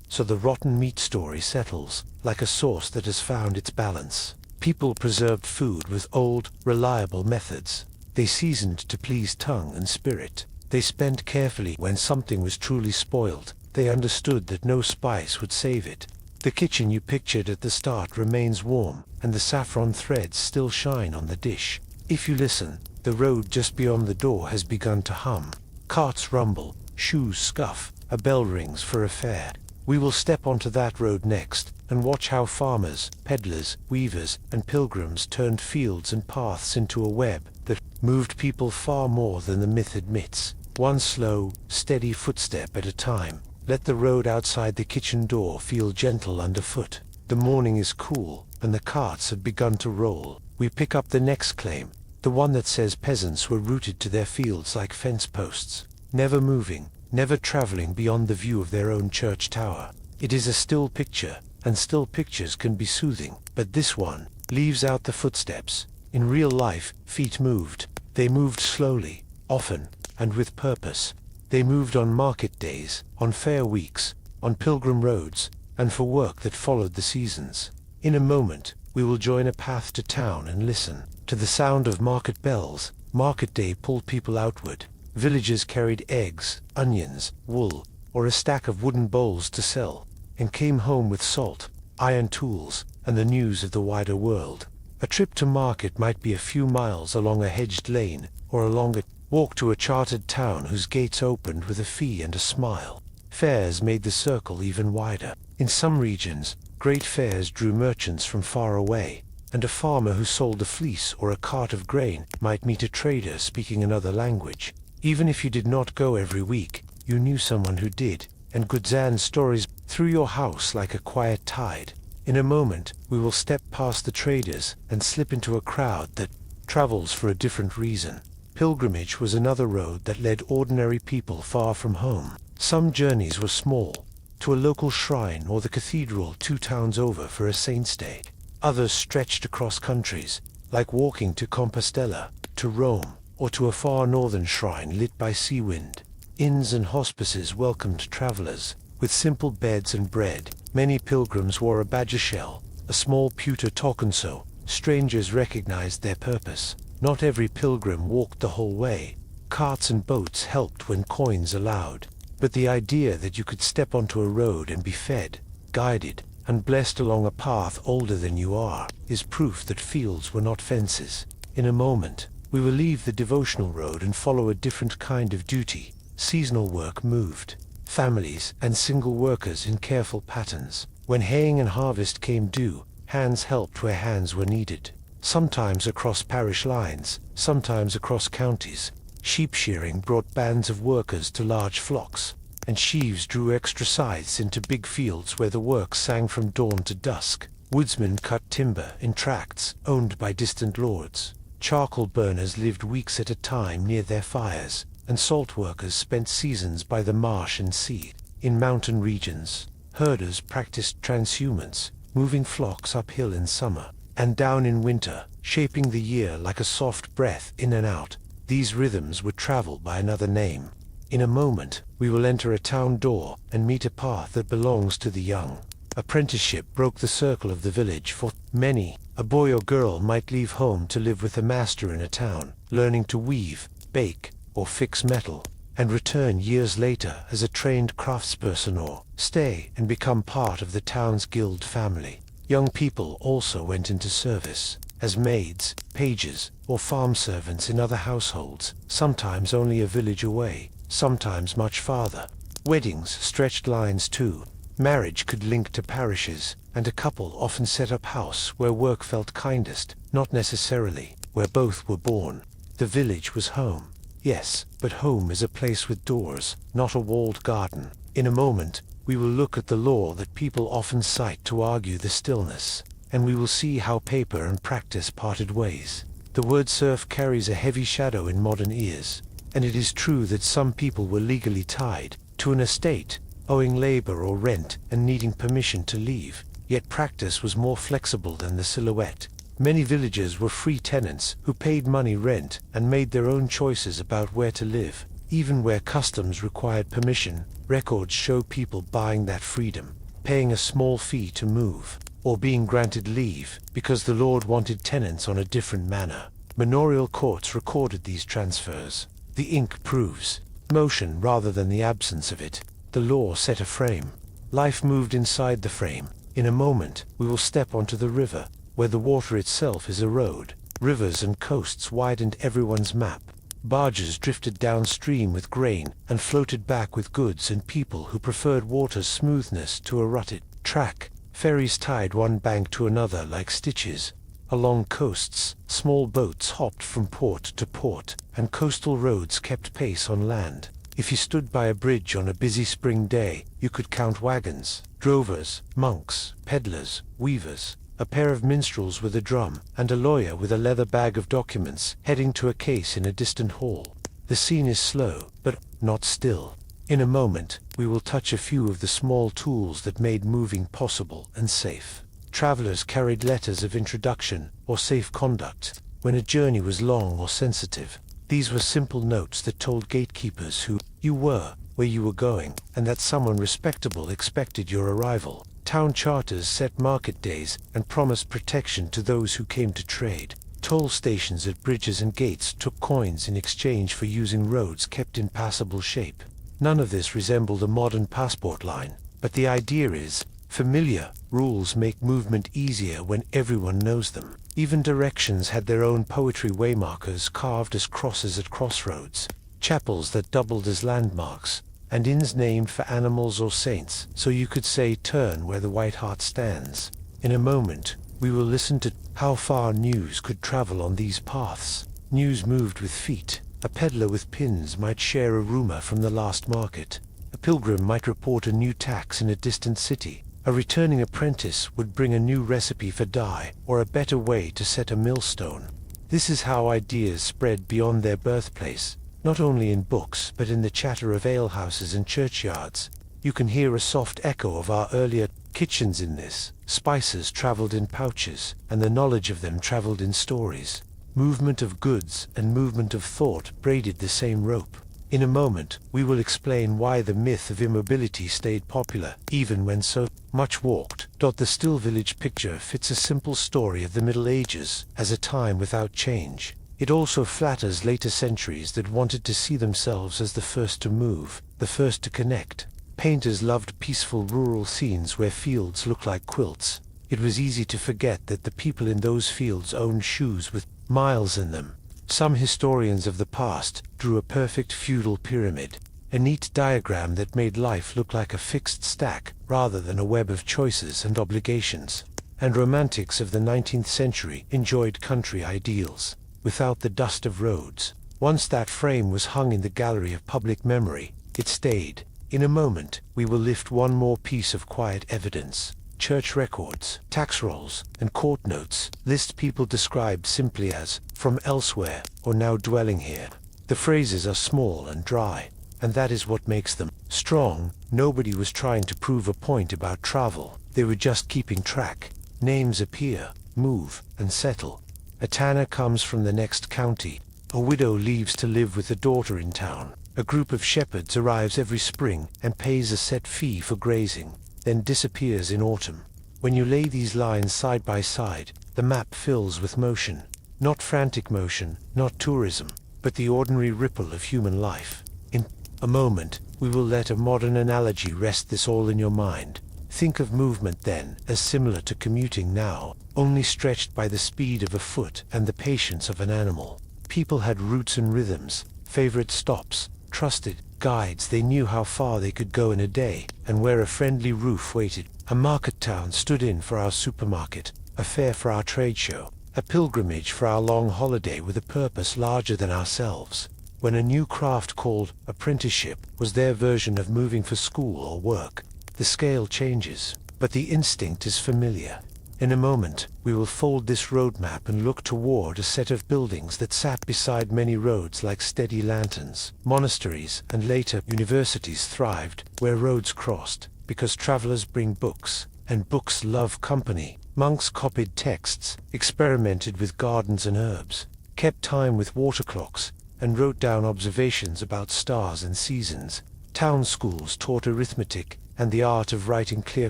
So the rotten meat story settles, like a sauce that has found its balance. People preserved food with old, reliable methods. They seasoned to please tongue and spirit. They spent carefully when something was truly spoiled. They understood that no spice would save it. The kitchen you pictured at the start remains warm, and the saffron threads still shine on the dish. If you listen, the road just beyond the door has begun to hum. Carts rumble, shoes scuff, a bell rings for a fair. We will step onto that road next, and watch how farmers, peddlers, weavers, and pilgrims turned fields and paths into a web that moved people far more than the myth admits. One slow, steady footstep at a time. Let the road outside the kitchen door feel gentle underfoot. The morning is cool, and the carts have begun to roll. We pick up the next claim, the one that says peasants were rooted to their fields like fence posts, never moving, never traveling beyond the view of their own church tower. It is a still picture, and still pictures can be soothing, but this one leaves out the footsteps. In real life, feet moved. They moved slowly, often, and with purpose. They moved on market days, on fair weeks, on pilgrim roads, and for work that followed the seasons. In a moment, we will join a path to town and listen to the sound of market bells. Market day pulled people outward. Villagers carried eggs, onions, wool, or a stack of wooden bowls to sell, and came home with salt, iron tools, and the news of the wider world. A trip to market might be a few miles along a hedged lane, or a longer walk to a chartered town whose gates opened with a fee and a smile. Fairs made the circle even wider. In some regions, great fairs drew merchants from far away, and a farmer who sold a fleece or a cart of grain might meet a trader speaking another language. Even if you did not go every week, you knew someone who did, and Gudzan's stories through your house like a quiet tide. In a moment, we will step past the traders and slip into a crowd that travels for a different reason. Pilgrimage was another road that led ordinary people far from home. Some journeys were small, to a local shrine or the cathedral 2 towns over for a saint's day. Others stretched across countries, like walking to Compostela, to Rome, or to a far northern shrine lit by sea wind. Inns and hospices welcomed travelers, with simple beds and bread. Many pilgrims wore a badger shell, a small pewter tokenso. Strangers recognized their purpose. Not every pilgrim walked the whole way. Carts and boats helped when coins allowed. But the idea that you could step onto a road and be fed, guided, and blessed along a path older than you are, is proof that fields were not fences. In a moment, we will leave the devotional road and follow a different kind of duty. Seasonal work moved families and single workers in careful patterns. When haying and harvest came due, hands helped where hands were needed. Sometimes across parish lines, sometimes across counties. Sheep shearing brought bands of workers to large flocks, and sheaves drew extra scythes into big fields where the work sang from dawn to dusk. Woodsmen cut timber in tracts owned by distant lords. Charcoal burners lived weeks at a time near their fires, and salt workers spent seasons by the marsh and sea. In mountain regions, herders practiced transhumance, moving flocks uphill in summer and down in winter, shaping the year like a soft breath in and out. These rhythms would travel by another name. In a moment, we will enter a town door and meet a path that belongs to the young. Apprenticeship broke the circle of the village for many. A boy or girl might leave home to live with a master in a town, learning to weave, bake, or fix metal, and return years later as a trained craftsperson or stay and become part of the town's guild family. Young people also went into service as maids, pages, or farm servants in other households, sometimes only a village away, sometimes much farther. Weddings stretched lines too. Marriage could link to parishes, and a couple often set up house where work felt kindest, not necessarily where both were born. The village was home. Yes, but home is a place with doors, not a walled garden. In a moment, we will look at the law that people often cite to argue the stillness, and we will see how paper and practice parted ways. The word serf carries a heavy shadow in modern ears, and it is true that some people were legally tied to an estate, owing labor or rent and needing permission to leave, yet practice was more flexible than the silhouette. Many villagers were free tenants who paid money rent and made their own choices about where to live. Even where customs required permission, records show people buying that freedom, paying a small fee to move, or being granted leave because the lord wanted tenants on a different manor. Manorial courts recorded these transfers. The ink proves motion rather than the absence of it. The law set a frame. Life moved inside the frame. In a moment, we will step onto the river, where the water itself is a road. Rivers and coasts widened everyone's map. Barges drifted downstream with grain and floated back with goods and people who preferred water's smoothness to a rutted track. Ferries tied one bank to another like stitches. Along coasts, small boats hopped from port to port, and coastal roads kept pace on land. If you stood by a bridge on a busy spring day, you could count wagons, drovers, monks, peddlers, weavers, a pair of minstrels with a drum, and a lawyer with a leather bag of documents heading to a case in a distant hall. The scene is slow, but not still. In a moment, we will touch a few of the small tools that made moving possible and safe. Travelers carried letters of introduction or safe conduct when a journey was long or sensitive. These were simple notes that told gatekeepers who you were, where you were going, and that someone respectable expected your arrival. Town charters set market days and promised protection to those who came to trade. Toll stations at bridges and gates took coins in exchange for using roads kept in passable shape. None of this resembled a modern passport line, but the idea is familiar. Rules make movement easier when everyone knows them. Even directions had their own poetry, waymarkers carved as crosses at crossroads, chapels that doubled as landmarks, and inns named for animals or saints, so you could say turn where the White Hart stands. In a moment, we will listen to how far news could travel on these paths. News moved with feet. A peddler with pins might share a rumor from the last market. A pilgrim might report a new tax in a distant city. A returning apprentice would bring a new recipe for dye or a better way to set a millstone. This is how ideas spread beyond their birthplace. Not only in books, but in the chatter of alehouses and churchyards. You can hear a soft echo of our earlier kitchens in this. Spices traveled in pouches, and the knowledge of them traveled in stories. Movement of goods and movement of thought braided the same rope. In a moment, we will explain why the myth of immobility stayed popular, even when so much walked. The still village picture fits a simple story of the Middle Ages as a time without change. It also flatters later centuries that wanted to see themselves as the first to move, the first to connect. Painters loved peaceful rural scenes where fields looked like quilts. It was easy to forget that the people in those fields owned shoes with miles in them. Some historians of the past drew a perfect feudal pyramid, a neat diagram that made life look like a fixed stack rather than a web of choices and obligations. And romantics of the 19th century enjoyed country ideals, without the dust of roads. Once that frame was hung in the gallery of public memory, it stayed. In a moment, we will lift one more piece of quiet evidence. Church records, tax rolls, and court notes list people described simply as from elsewhere or now dwelling here. The phrases are small and dry, and that is what makes them strong. Nobody was trying to prove a point about travel. They were just keeping track. Names appear, move, and settle. A tanner comes from the next county. A widow leaves to live with a daughter in town. A group of shepherds arrives every spring and pays a set fee for grazing, then disappears in autumn. When you lay these lines side by side, the map fills with motion. Not frantic motion, not tourism, but the ordinary ripple of human life. In a moment, we will let a modern analogy rest this all in your mind. Think of movement then as similar to commuting now, only stretched by the speed of a foot and the patience of an animal. People had routes and rhythms, favorite stops, trusted guides. They knew how far they could go in a day, and where a friendly roof waited. A market town stood in for our supermarket, a fair for our trade show, a pilgrimage for our long holiday with a purpose larger than ourselves. When a new craft called apprenticeship was their version of moving for school or work, the scale changes, but the instinct is familiar. In a moment, we will fold this roadmap and look toward a set of buildings that sat beside many roads like steady lanterns. Monasteries and later universities thrived where roads crossed, because travelers bring books, and books love company. Monks copied texts, experimented with gardens and herbs, kept time with water clocks, and wrote down observations about stars and seasons. Town schools taught arithmetic and the art of writing clear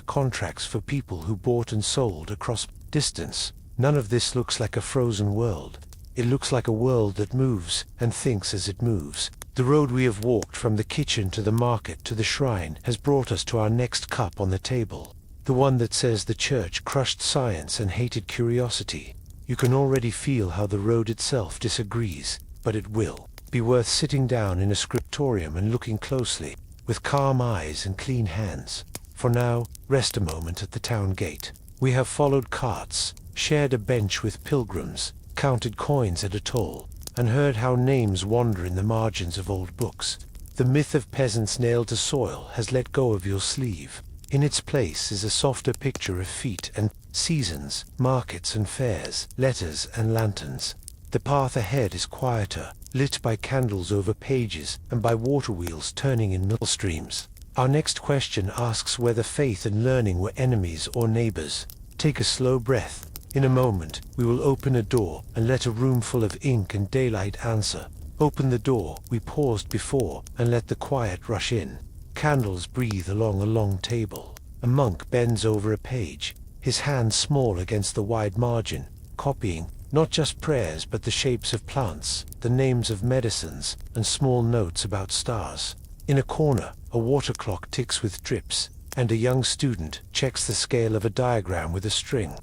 contracts for people who bought and sold across distance. None of this looks like a frozen world. It looks like a world that moves and thinks as it moves. The road we have walked from the kitchen to the market to the shrine has brought us to our next cup on the table. The one that says the church crushed science and hated curiosity. You can already feel how the road itself disagrees, but it will be worth sitting down in a scriptorium and looking closely, with calm eyes and clean hands. For now, rest a moment at the town gate. We have followed carts, shared a bench with pilgrims, counted coins at a toll, and heard how names wander in the margins of old books. The myth of peasants nailed to soil has let go of your sleeve. In its place is a softer picture of feet and seasons, markets and fairs, letters and lanterns. The path ahead is quieter, lit by candles over pages and by water wheels turning in mill streams. Our next question asks whether faith and learning were enemies or neighbors. Take a slow breath. In a moment, we will open a door and let a room full of ink and daylight answer. Open the door we paused before and let the quiet rush in. Candles breathe along a long table. A monk bends over a page, his hand small against the wide margin, copying not just prayers but the shapes of plants, the names of medicines, and small notes about stars. In a corner, a water clock ticks with drips, and a young student checks the scale of a diagram with a string.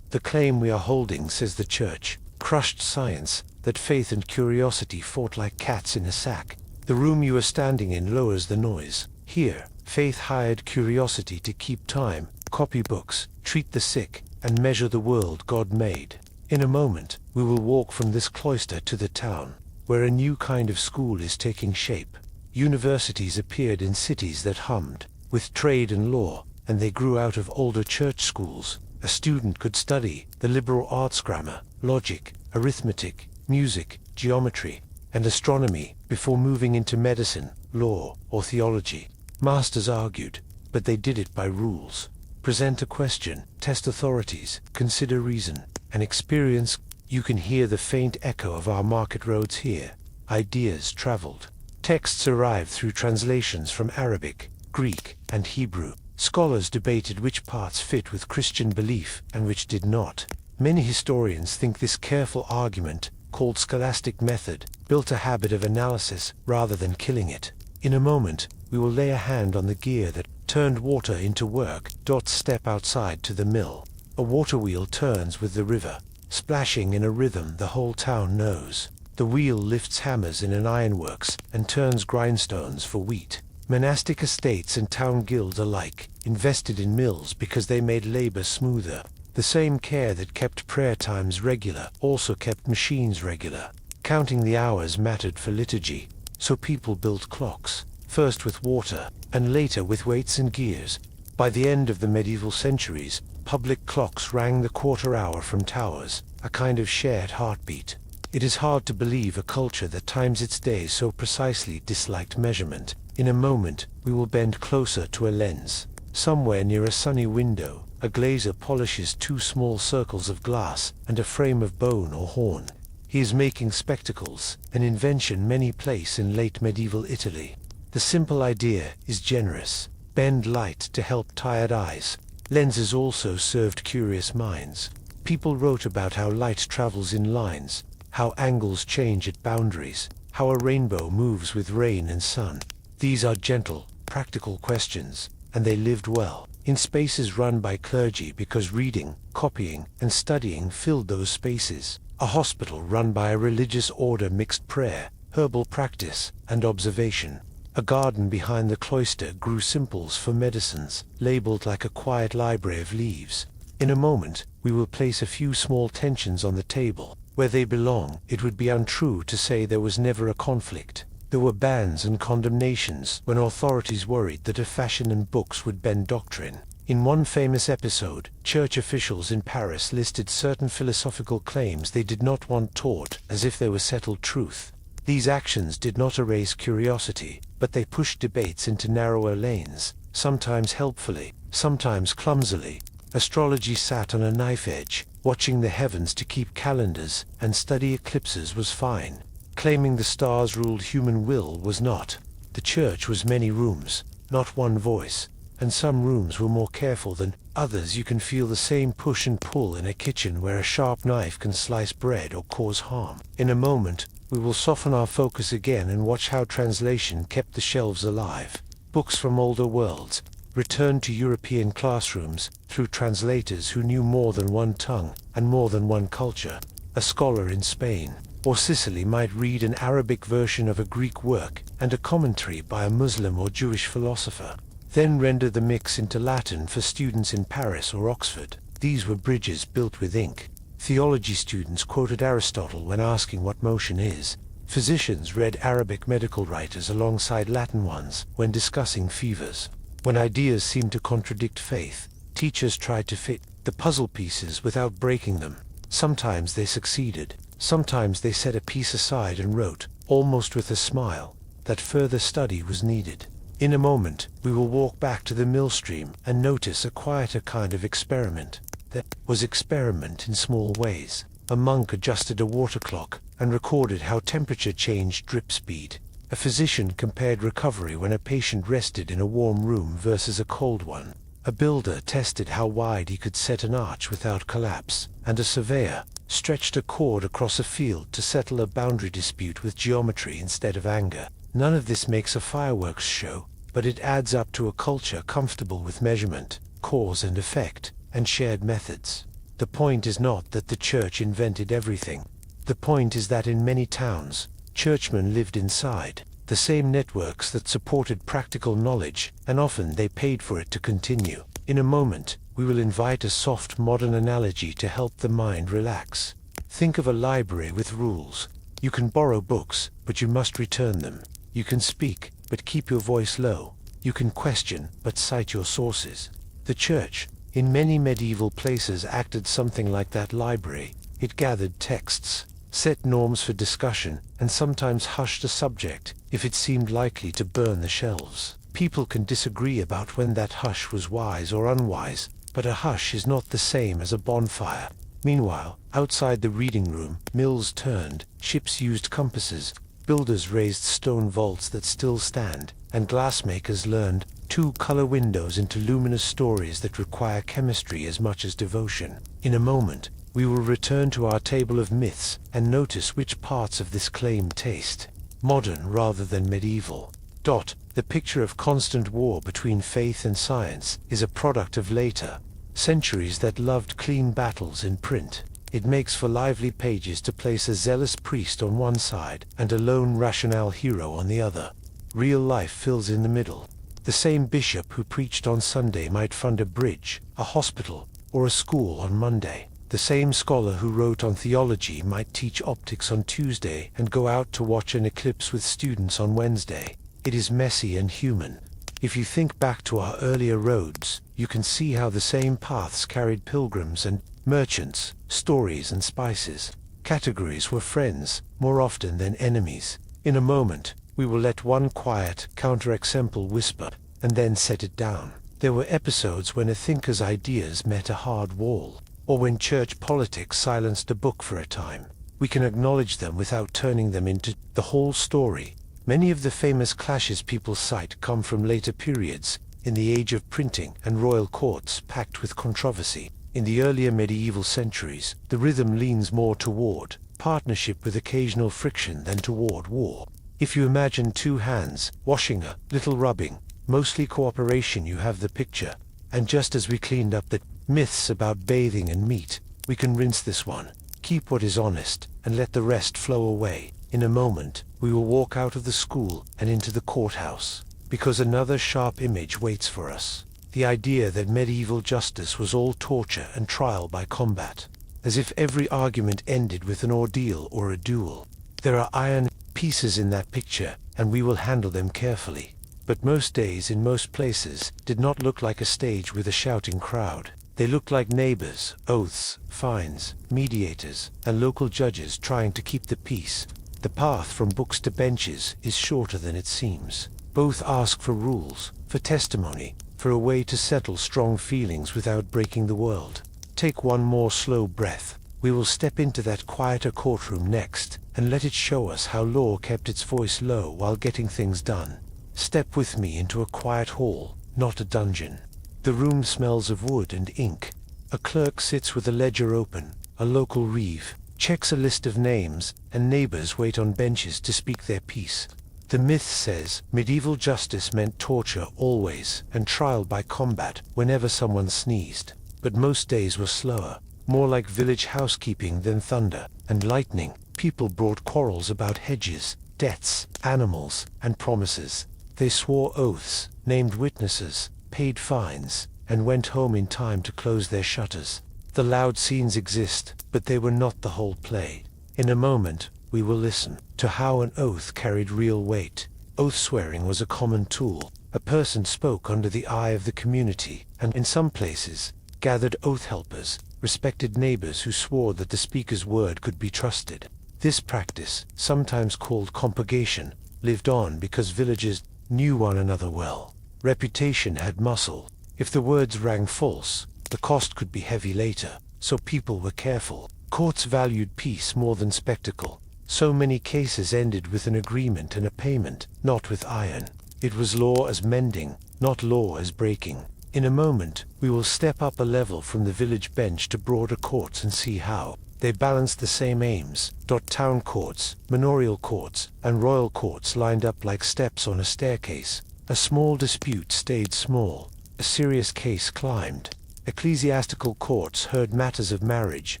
The claim we are holding, says the church, crushed science, that faith and curiosity fought like cats in a sack. The room you are standing in lowers the noise. Here, faith hired curiosity to keep time, copy books, treat the sick, and measure the world God made. In a moment, we will walk from this cloister to the town, where a new kind of school is taking shape. Universities appeared in cities that hummed with trade and law, and they grew out of older church schools. A student could study the liberal arts, grammar, logic, arithmetic, music, geometry, and astronomy before moving into medicine, law, or theology. Masters argued, but they did it by rules. Present a question, test authorities, consider reason, and experience. You can hear the faint echo of our market roads here. Ideas traveled. Texts arrived through translations from Arabic, Greek, and Hebrew. Scholars debated which parts fit with Christian belief and which did not. Many historians think this careful argument, called scholastic method, built a habit of analysis rather than killing it. In a moment, we will lay a hand on the gear that turned water into work. Step outside to the mill. A water wheel turns with the river, splashing in a rhythm the whole town knows. The wheel lifts hammers in an ironworks and turns grindstones for wheat. Monastic estates and town guilds alike invested in mills because they made labor smoother. The same care that kept prayer times regular also kept machines regular. Counting the hours mattered for liturgy, so people built clocks, first with water, and later with weights and gears. By the end of the medieval centuries, public clocks rang the quarter hour from towers, a kind of shared heartbeat. It is hard to believe a culture that times its days so precisely disliked measurement. In a moment, we will bend closer to a lens. Somewhere near a sunny window, a glazier polishes two small circles of glass and a frame of bone or horn. He is making spectacles, an invention many place in late medieval Italy. The simple idea is generous. Bend light to help tired eyes. Lenses also served curious minds. People wrote about how light travels in lines, how angles change at boundaries, how a rainbow moves with rain and sun. These are gentle, practical questions, and they lived well in spaces run by clergy because reading, copying, and studying filled those spaces. A hospital run by a religious order mixed prayer, herbal practice, and observation. A garden behind the cloister grew simples for medicines, labeled like a quiet library of leaves. In a moment, we will place a few small tensions on the table. Where they belong, it would be untrue to say there was never a conflict. There were bans and condemnations when authorities worried that a fashion in books would bend doctrine. In one famous episode, church officials in Paris listed certain philosophical claims they did not want taught, as if they were settled truth. These actions did not erase curiosity, but they pushed debates into narrower lanes, sometimes helpfully, sometimes clumsily. Astrology sat on a knife edge, watching the heavens to keep calendars and study eclipses was fine. Claiming the stars ruled human will was not. The church was many rooms, not one voice, and some rooms were more careful than others. You can feel the same push and pull in a kitchen where a sharp knife can slice bread or cause harm. In a moment, we will soften our focus again and watch how translation kept the shelves alive. Books from older worlds returned to European classrooms through translators who knew more than one tongue and more than one culture. A scholar in Spain or Sicily might read an Arabic version of a Greek work and a commentary by a Muslim or Jewish philosopher, then render the mix into Latin for students in Paris or Oxford. These were bridges built with ink. Theology students quoted Aristotle when asking what motion is. Physicians read Arabic medical writers alongside Latin ones when discussing fevers. When ideas seemed to contradict faith, teachers tried to fit the puzzle pieces without breaking them. Sometimes they succeeded. Sometimes they set a piece aside and wrote, almost with a smile, that further study was needed. In a moment, we will walk back to the millstream and notice a quieter kind of experiment. That was experiment in small ways. A monk adjusted a water clock and recorded how temperature changed drip speed. A physician compared recovery when a patient rested in a warm room versus a cold one. A builder tested how wide he could set an arch without collapse, and a surveyor stretched a cord across a field to settle a boundary dispute with geometry instead of anger. None of this makes a fireworks show, but it adds up to a culture comfortable with measurement, cause and effect, and shared methods. The point is not that the church invented everything. The point is that in many towns, churchmen lived inside the same networks that supported practical knowledge, and often they paid for it to continue. In a moment, we will invite a soft modern analogy to help the mind relax. Think of a library with rules. You can borrow books, but you must return them. You can speak, but keep your voice low. You can question, but cite your sources. The church, in many medieval places, acted something like that library. It gathered texts, set norms for discussion, and sometimes hushed a subject if it seemed likely to burn the shelves. People can disagree about when that hush was wise or unwise, but a hush is not the same as a bonfire. Meanwhile, outside the reading room, mills turned, ships used compasses, builders raised stone vaults that still stand, and glassmakers learned to color windows into luminous stories that require chemistry as much as devotion. In a moment, we will return to our table of myths and notice which parts of this claim taste modern rather than medieval. The picture of constant war between faith and science is a product of later centuries that loved clean battles in print. It makes for lively pages to place a zealous priest on one side and a lone rationale hero on the other. Real life fills in the middle. The same bishop who preached on Sunday might fund a bridge, a hospital, or a school on Monday. The same scholar who wrote on theology might teach optics on Tuesday and go out to watch an eclipse with students on Wednesday. It is messy and human. If you think back to our earlier roads, you can see how the same paths carried pilgrims and merchants, stories and spices. Categories were friends, more often than enemies. In a moment, we will let one quiet, counterexample whisper, and then set it down. There were episodes when a thinker's ideas met a hard wall, or when church politics silenced a book for a time. We can acknowledge them without turning them into the whole story. Many of the famous clashes people cite come from later periods, in the age of printing and royal courts packed with controversy. In the earlier medieval centuries, the rhythm leans more toward partnership with occasional friction than toward war. If you imagine two hands washing, a little rubbing, mostly cooperation, you have the picture. And just as we cleaned up the myths about bathing and meat, we can rinse this one. Keep what is honest, and let the rest flow away. In a moment, we will walk out of the school and into the courthouse, because another sharp image waits for us. The idea that medieval justice was all torture and trial by combat, as if every argument ended with an ordeal or a duel. There are iron pieces in that picture, and we will handle them carefully. But most days in most places did not look like a stage with a shouting crowd. They looked like neighbors, oaths, fines, mediators, and local judges trying to keep the peace. The path from books to benches is shorter than it seems. Both ask for rules, for testimony, for a way to settle strong feelings without breaking the world. Take one more slow breath. We will step into that quieter courtroom next, and let it show us how law kept its voice low while getting things done. Step with me into a quiet hall, not a dungeon. The room smells of wood and ink. A clerk sits with a ledger open, a local reeve checks a list of names, and neighbors wait on benches to speak their piece. The myth says medieval justice meant torture always, and trial by combat whenever someone sneezed. But most days were slower, more like village housekeeping than thunder and lightning. People brought quarrels about hedges, debts, animals, and promises. They swore oaths, named witnesses, paid fines, and went home in time to close their shutters. The loud scenes exist, but they were not the whole play. In a moment, we will listen to how an oath carried real weight. Oath swearing was a common tool. A person spoke under the eye of the community, and in some places, gathered oath helpers, respected neighbors who swore that the speaker's word could be trusted. This practice, sometimes called compurgation, lived on because villagers knew one another well. Reputation had muscle. If the words rang false, the cost could be heavy later, so people were careful. Courts valued peace more than spectacle. So many cases ended with an agreement and a payment, not with iron. It was law as mending, not law as breaking. In a moment, we will step up a level from the village bench to broader courts and see how they balance the same aims. Town courts, manorial courts, and royal courts lined up like steps on a staircase. A small dispute stayed small. A serious case climbed. Ecclesiastical courts heard matters of marriage,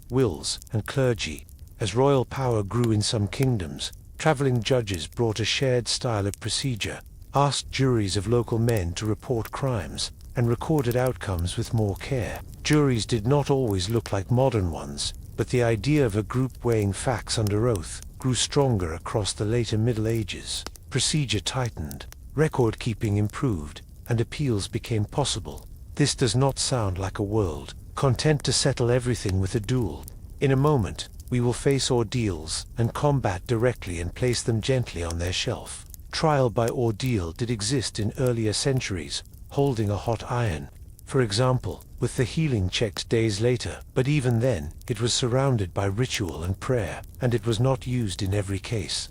wills, and clergy. As royal power grew in some kingdoms, traveling judges brought a shared style of procedure, asked juries of local men to report crimes, and recorded outcomes with more care. Juries did not always look like modern ones, but the idea of a group weighing facts under oath grew stronger across the later Middle Ages. Procedure tightened, record-keeping improved, and appeals became possible. This does not sound like a world content to settle everything with a duel. In a moment, we will face ordeals and combat directly and place them gently on their shelf. Trial by ordeal did exist in earlier centuries, holding a hot iron, for example, with the healing checked days later. But even then, it was surrounded by ritual and prayer, and it was not used in every case.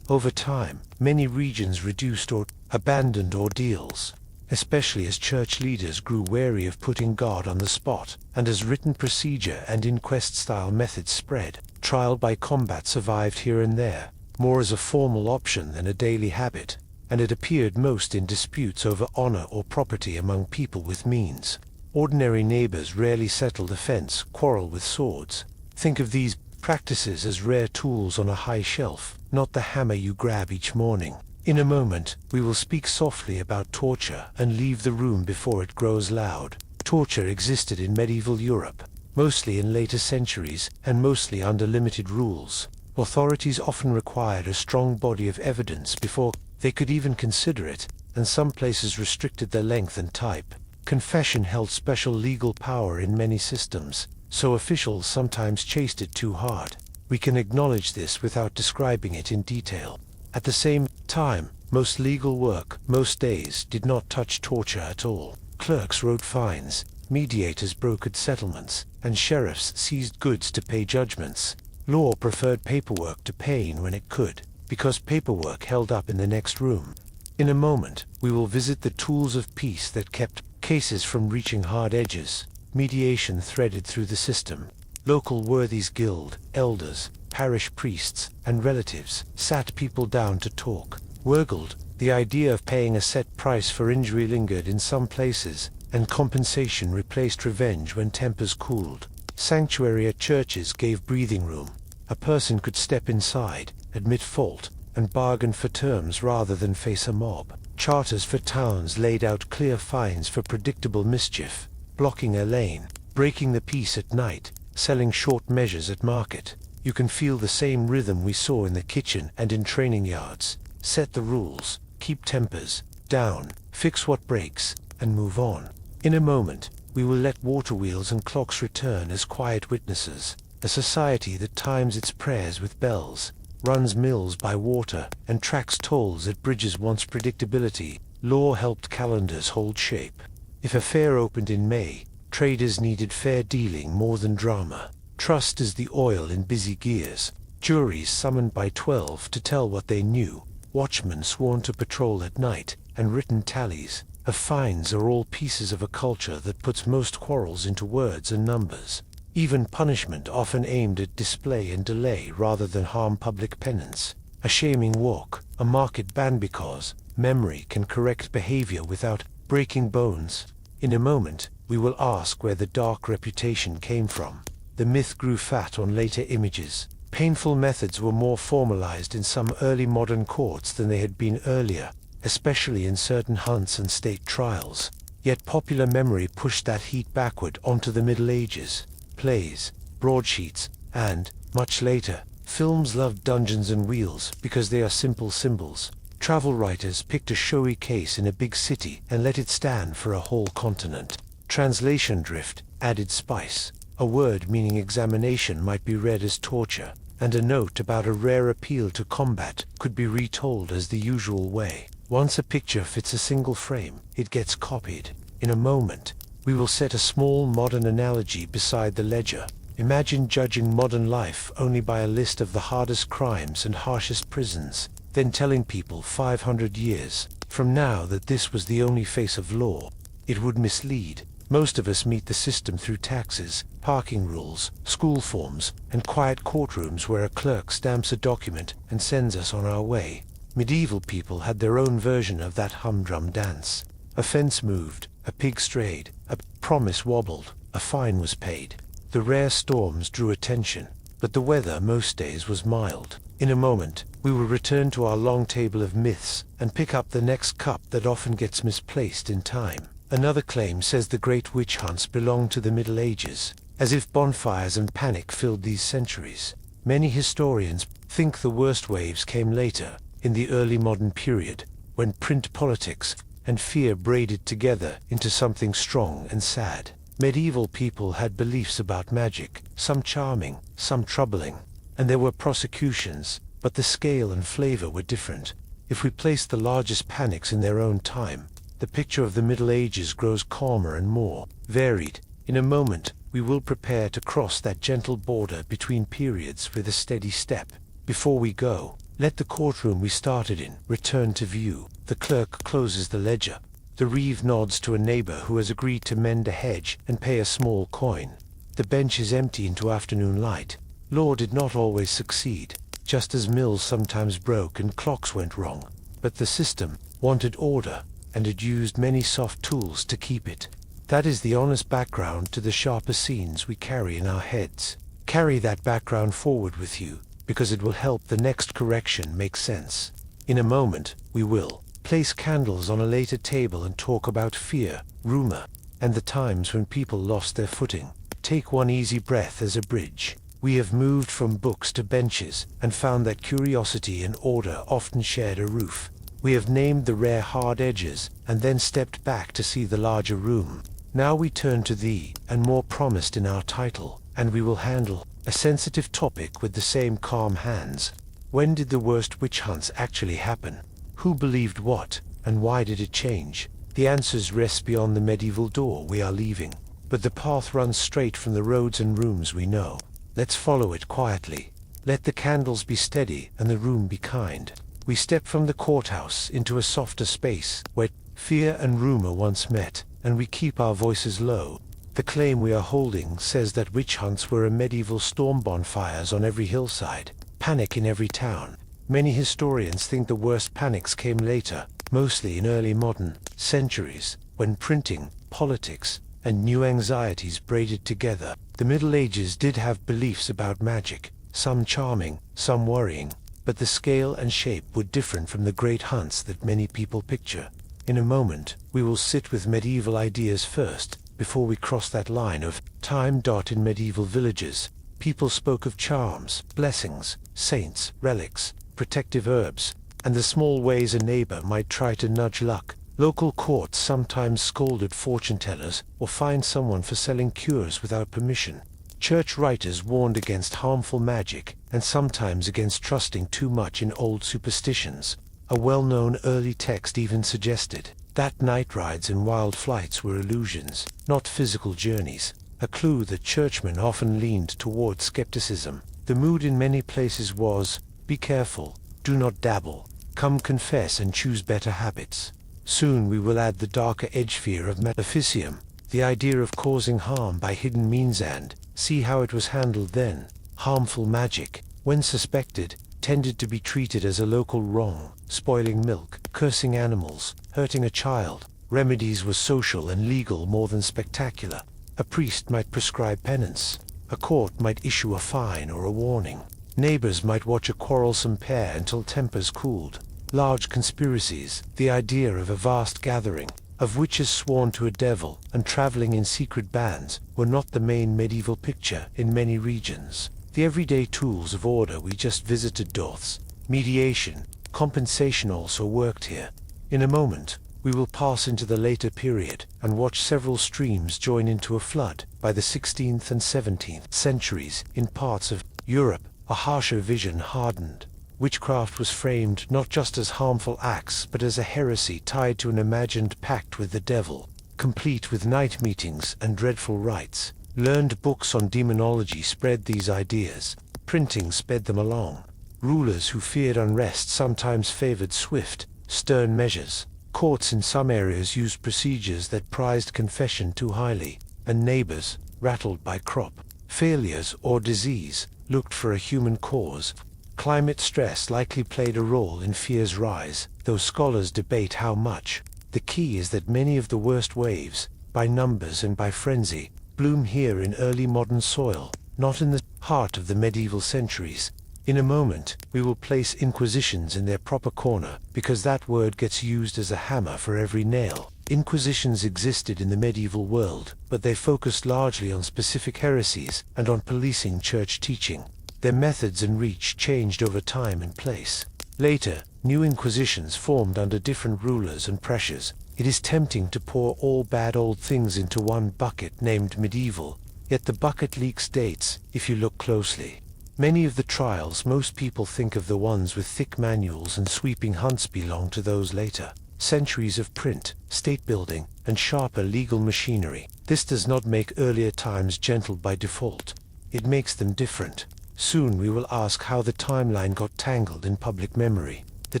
Over time, many regions reduced or abandoned ordeals, especially as church leaders grew wary of putting God on the spot, and as written procedure and inquest-style methods spread. Trial by combat survived here and there, more as a formal option than a daily habit, and it appeared most in disputes over honor or property among people with means. Ordinary neighbors rarely settled offense, quarrel with swords. Think of these practices as rare tools on a high shelf, not the hammer you grab each morning. In a moment, we will speak softly about torture and leave the room before it grows loud. Torture existed in medieval Europe, mostly in later centuries, and mostly under limited rules. Authorities often required a strong body of evidence before they could even consider it, and some places restricted their length and type. Confession held special legal power in many systems, so officials sometimes chased it too hard. We can acknowledge this without describing it in detail. At the same time, most legal work, most days, did not touch torture at all. Clerks wrote fines, mediators brokered settlements, and sheriffs seized goods to pay judgments. Law preferred paperwork to pain when it could, because paperwork held up in the next room. In a moment, we will visit the tools of peace that kept cases from reaching hard edges. Mediation threaded through the system. Local worthies guild, elders, parish priests, and relatives sat people down to talk. Wurgled, the idea of paying a set price for injury lingered in some places, and compensation replaced revenge when tempers cooled. Sanctuary at churches gave breathing room. A person could step inside, admit fault, and bargain for terms rather than face a mob. Charters for towns laid out clear fines for predictable mischief, blocking a lane, breaking the peace at night, selling short measures at market. You can feel the same rhythm we saw in the kitchen and in training yards. Set the rules, keep tempers, down, fix what breaks, and move on. In a moment, we will let water wheels and clocks return as quiet witnesses, a society that times its prayers with bells, runs mills by water, and tracks tolls at bridges once predictability. Law helped calendars hold shape. If a fair opened in May, traders needed fair dealing more than drama. Trust is the oil in busy gears. Juries summoned by 12 to tell what they knew. Watchmen sworn to patrol at night, and written tallies of fines are all pieces of a culture that puts most quarrels into words and numbers. Even punishment often aimed at display and delay rather than harm public penance. A shaming walk, a market ban because memory can correct behavior without breaking bones. In a moment, we will ask where the dark reputation came from. The myth grew fat on later images. Painful methods were more formalized in some early modern courts than they had been earlier, especially in certain hunts and state trials. Yet popular memory pushed that heat backward onto the Middle Ages. Plays, broadsheets, and, much later, films loved dungeons and wheels because they are simple symbols. Travel writers picked a showy case in a big city and let it stand for a whole continent. Translation drift added spice. A word meaning examination might be read as torture, and a note about a rare appeal to combat could be retold as the usual way. Once a picture fits a single frame, it gets copied. In a moment, we will set a small modern analogy beside the ledger. Imagine judging modern life only by a list of the hardest crimes and harshest prisons, then telling people 500 years from now that this was the only face of law. It would mislead. Most of us meet the system through taxes, parking rules, school forms, and quiet courtrooms where a clerk stamps a document and sends us on our way. Medieval people had their own version of that humdrum dance. A fence moved, a pig strayed, a promise wobbled, a fine was paid. The rare storms drew attention, but the weather most days was mild. In a moment, we will return to our long table of myths and pick up the next cup that often gets misplaced in time. Another claim says the great witch hunts belong to the Middle Ages, as if bonfires and panic filled these centuries. Many historians think the worst waves came later, in the early modern period, when print politics and fear braided together into something strong and sad. Medieval people had beliefs about magic, some charming, some troubling, and there were prosecutions, but the scale and flavor were different. If we place the largest panics in their own time, the picture of the Middle Ages grows calmer and more varied. In a moment, we will prepare to cross that gentle border between periods with a steady step. Before we go, let the courtroom we started in return to view. The clerk closes the ledger. The reeve nods to a neighbor who has agreed to mend a hedge and pay a small coin. The bench is empty into afternoon light. Law did not always succeed, just as mills sometimes broke and clocks went wrong. But the system wanted order, and it used many soft tools to keep it. That is the honest background to the sharper scenes we carry in our heads. Carry that background forward with you, because it will help the next correction make sense. In a moment, we will place candles on a later table and talk about fear, rumor, and the times when people lost their footing. Take one easy breath as a bridge. We have moved from books to benches and found that curiosity and order often shared a roof. We have named the rare hard edges and then stepped back to see the larger room. Now we turn to thee, and more promised in our title, and we will handle a sensitive topic with the same calm hands. When did the worst witch hunts actually happen? Who believed what, and why did it change? The answers rest beyond the medieval door we are leaving, but the path runs straight from the roads and rooms we know. Let's follow it quietly. Let the candles be steady and the room be kind. We step from the courthouse into a softer space where fear and rumor once met, and we keep our voices low. The claim we are holding says that witch hunts were a medieval storm, bonfires on every hillside, panic in every town. Many historians think the worst panics came later, mostly in early modern centuries, when printing, politics, and new anxieties braided together. The Middle Ages did have beliefs about magic, some charming, some worrying, but the scale and shape were different from the great hunts that many people picture. In a moment, we will sit with medieval ideas first, before we cross that line of time. In medieval villages, people spoke of charms, blessings, saints, relics, protective herbs, and the small ways a neighbor might try to nudge luck. Local courts sometimes scolded fortune-tellers or fined someone for selling cures without permission. Church writers warned against harmful magic and sometimes against trusting too much in old superstitions. A well-known early text even suggested that night rides and wild flights were illusions, not physical journeys, a clue that churchmen often leaned toward skepticism. The mood in many places was, be careful, do not dabble, come confess and choose better habits. Soon we will add the darker edge fear of maleficium, the idea of causing harm by hidden means, and see how it was handled then. Harmful magic, when suspected, tended to be treated as a local wrong, spoiling milk, cursing animals, hurting a child. Remedies were social and legal more than spectacular. A priest might prescribe penance. A court might issue a fine or a warning. Neighbors might watch a quarrelsome pair until tempers cooled. Large conspiracies, the idea of a vast gathering of witches sworn to a devil and traveling in secret bands, were not the main medieval picture in many regions. The everyday tools of order we just visited, doths, mediation, compensation also worked here. In a moment, we will pass into the later period and watch several streams join into a flood. By the 16th and 17th centuries, in parts of Europe, a harsher vision hardened. Witchcraft was framed not just as harmful acts but as a heresy tied to an imagined pact with the devil, complete with night meetings and dreadful rites. Learned books on demonology spread these ideas. Printing sped them along. Rulers who feared unrest sometimes favored swift, stern measures. Courts in some areas used procedures that prized confession too highly, and neighbors, rattled by crop failures or disease, looked for a human cause. Climate stress likely played a role in fear's rise, though scholars debate how much. The key is that many of the worst waves, by numbers and by frenzy, bloom here in early modern soil, not in the heart of the medieval centuries. In a moment, we will place inquisitions in their proper corner, because that word gets used as a hammer for every nail. Inquisitions existed in the medieval world, but they focused largely on specific heresies and on policing church teaching. Their methods and reach changed over time and place. Later, new inquisitions formed under different rulers and pressures. It is tempting to pour all bad old things into one bucket named medieval, yet the bucket leaks dates if you look closely. Many of the trials most people think of, the ones with thick manuals and sweeping hunts, belong to those later. Centuries of print, state building, and sharper legal machinery. This does not make earlier times gentle by default. It makes them different. Soon we will ask how the timeline got tangled in public memory. The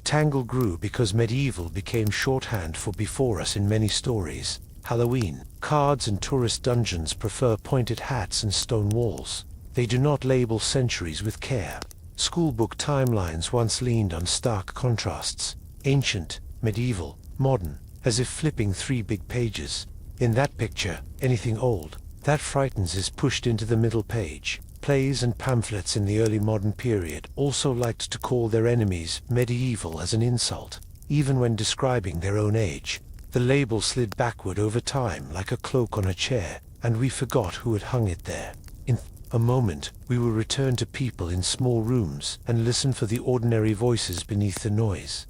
tangle grew because medieval became shorthand for before us in many stories. Halloween, cards and tourist dungeons prefer pointed hats and stone walls. They do not label centuries with care. Schoolbook timelines once leaned on stark contrasts. Ancient, medieval, modern, as if flipping three big pages. In that picture, anything old that frightens is pushed into the middle page. Plays and pamphlets in the early modern period also liked to call their enemies medieval as an insult, even when describing their own age. The label slid backward over time like a cloak on a chair, and we forgot who had hung it there. In a moment, we will return to people in small rooms and listen for the ordinary voices beneath the noise.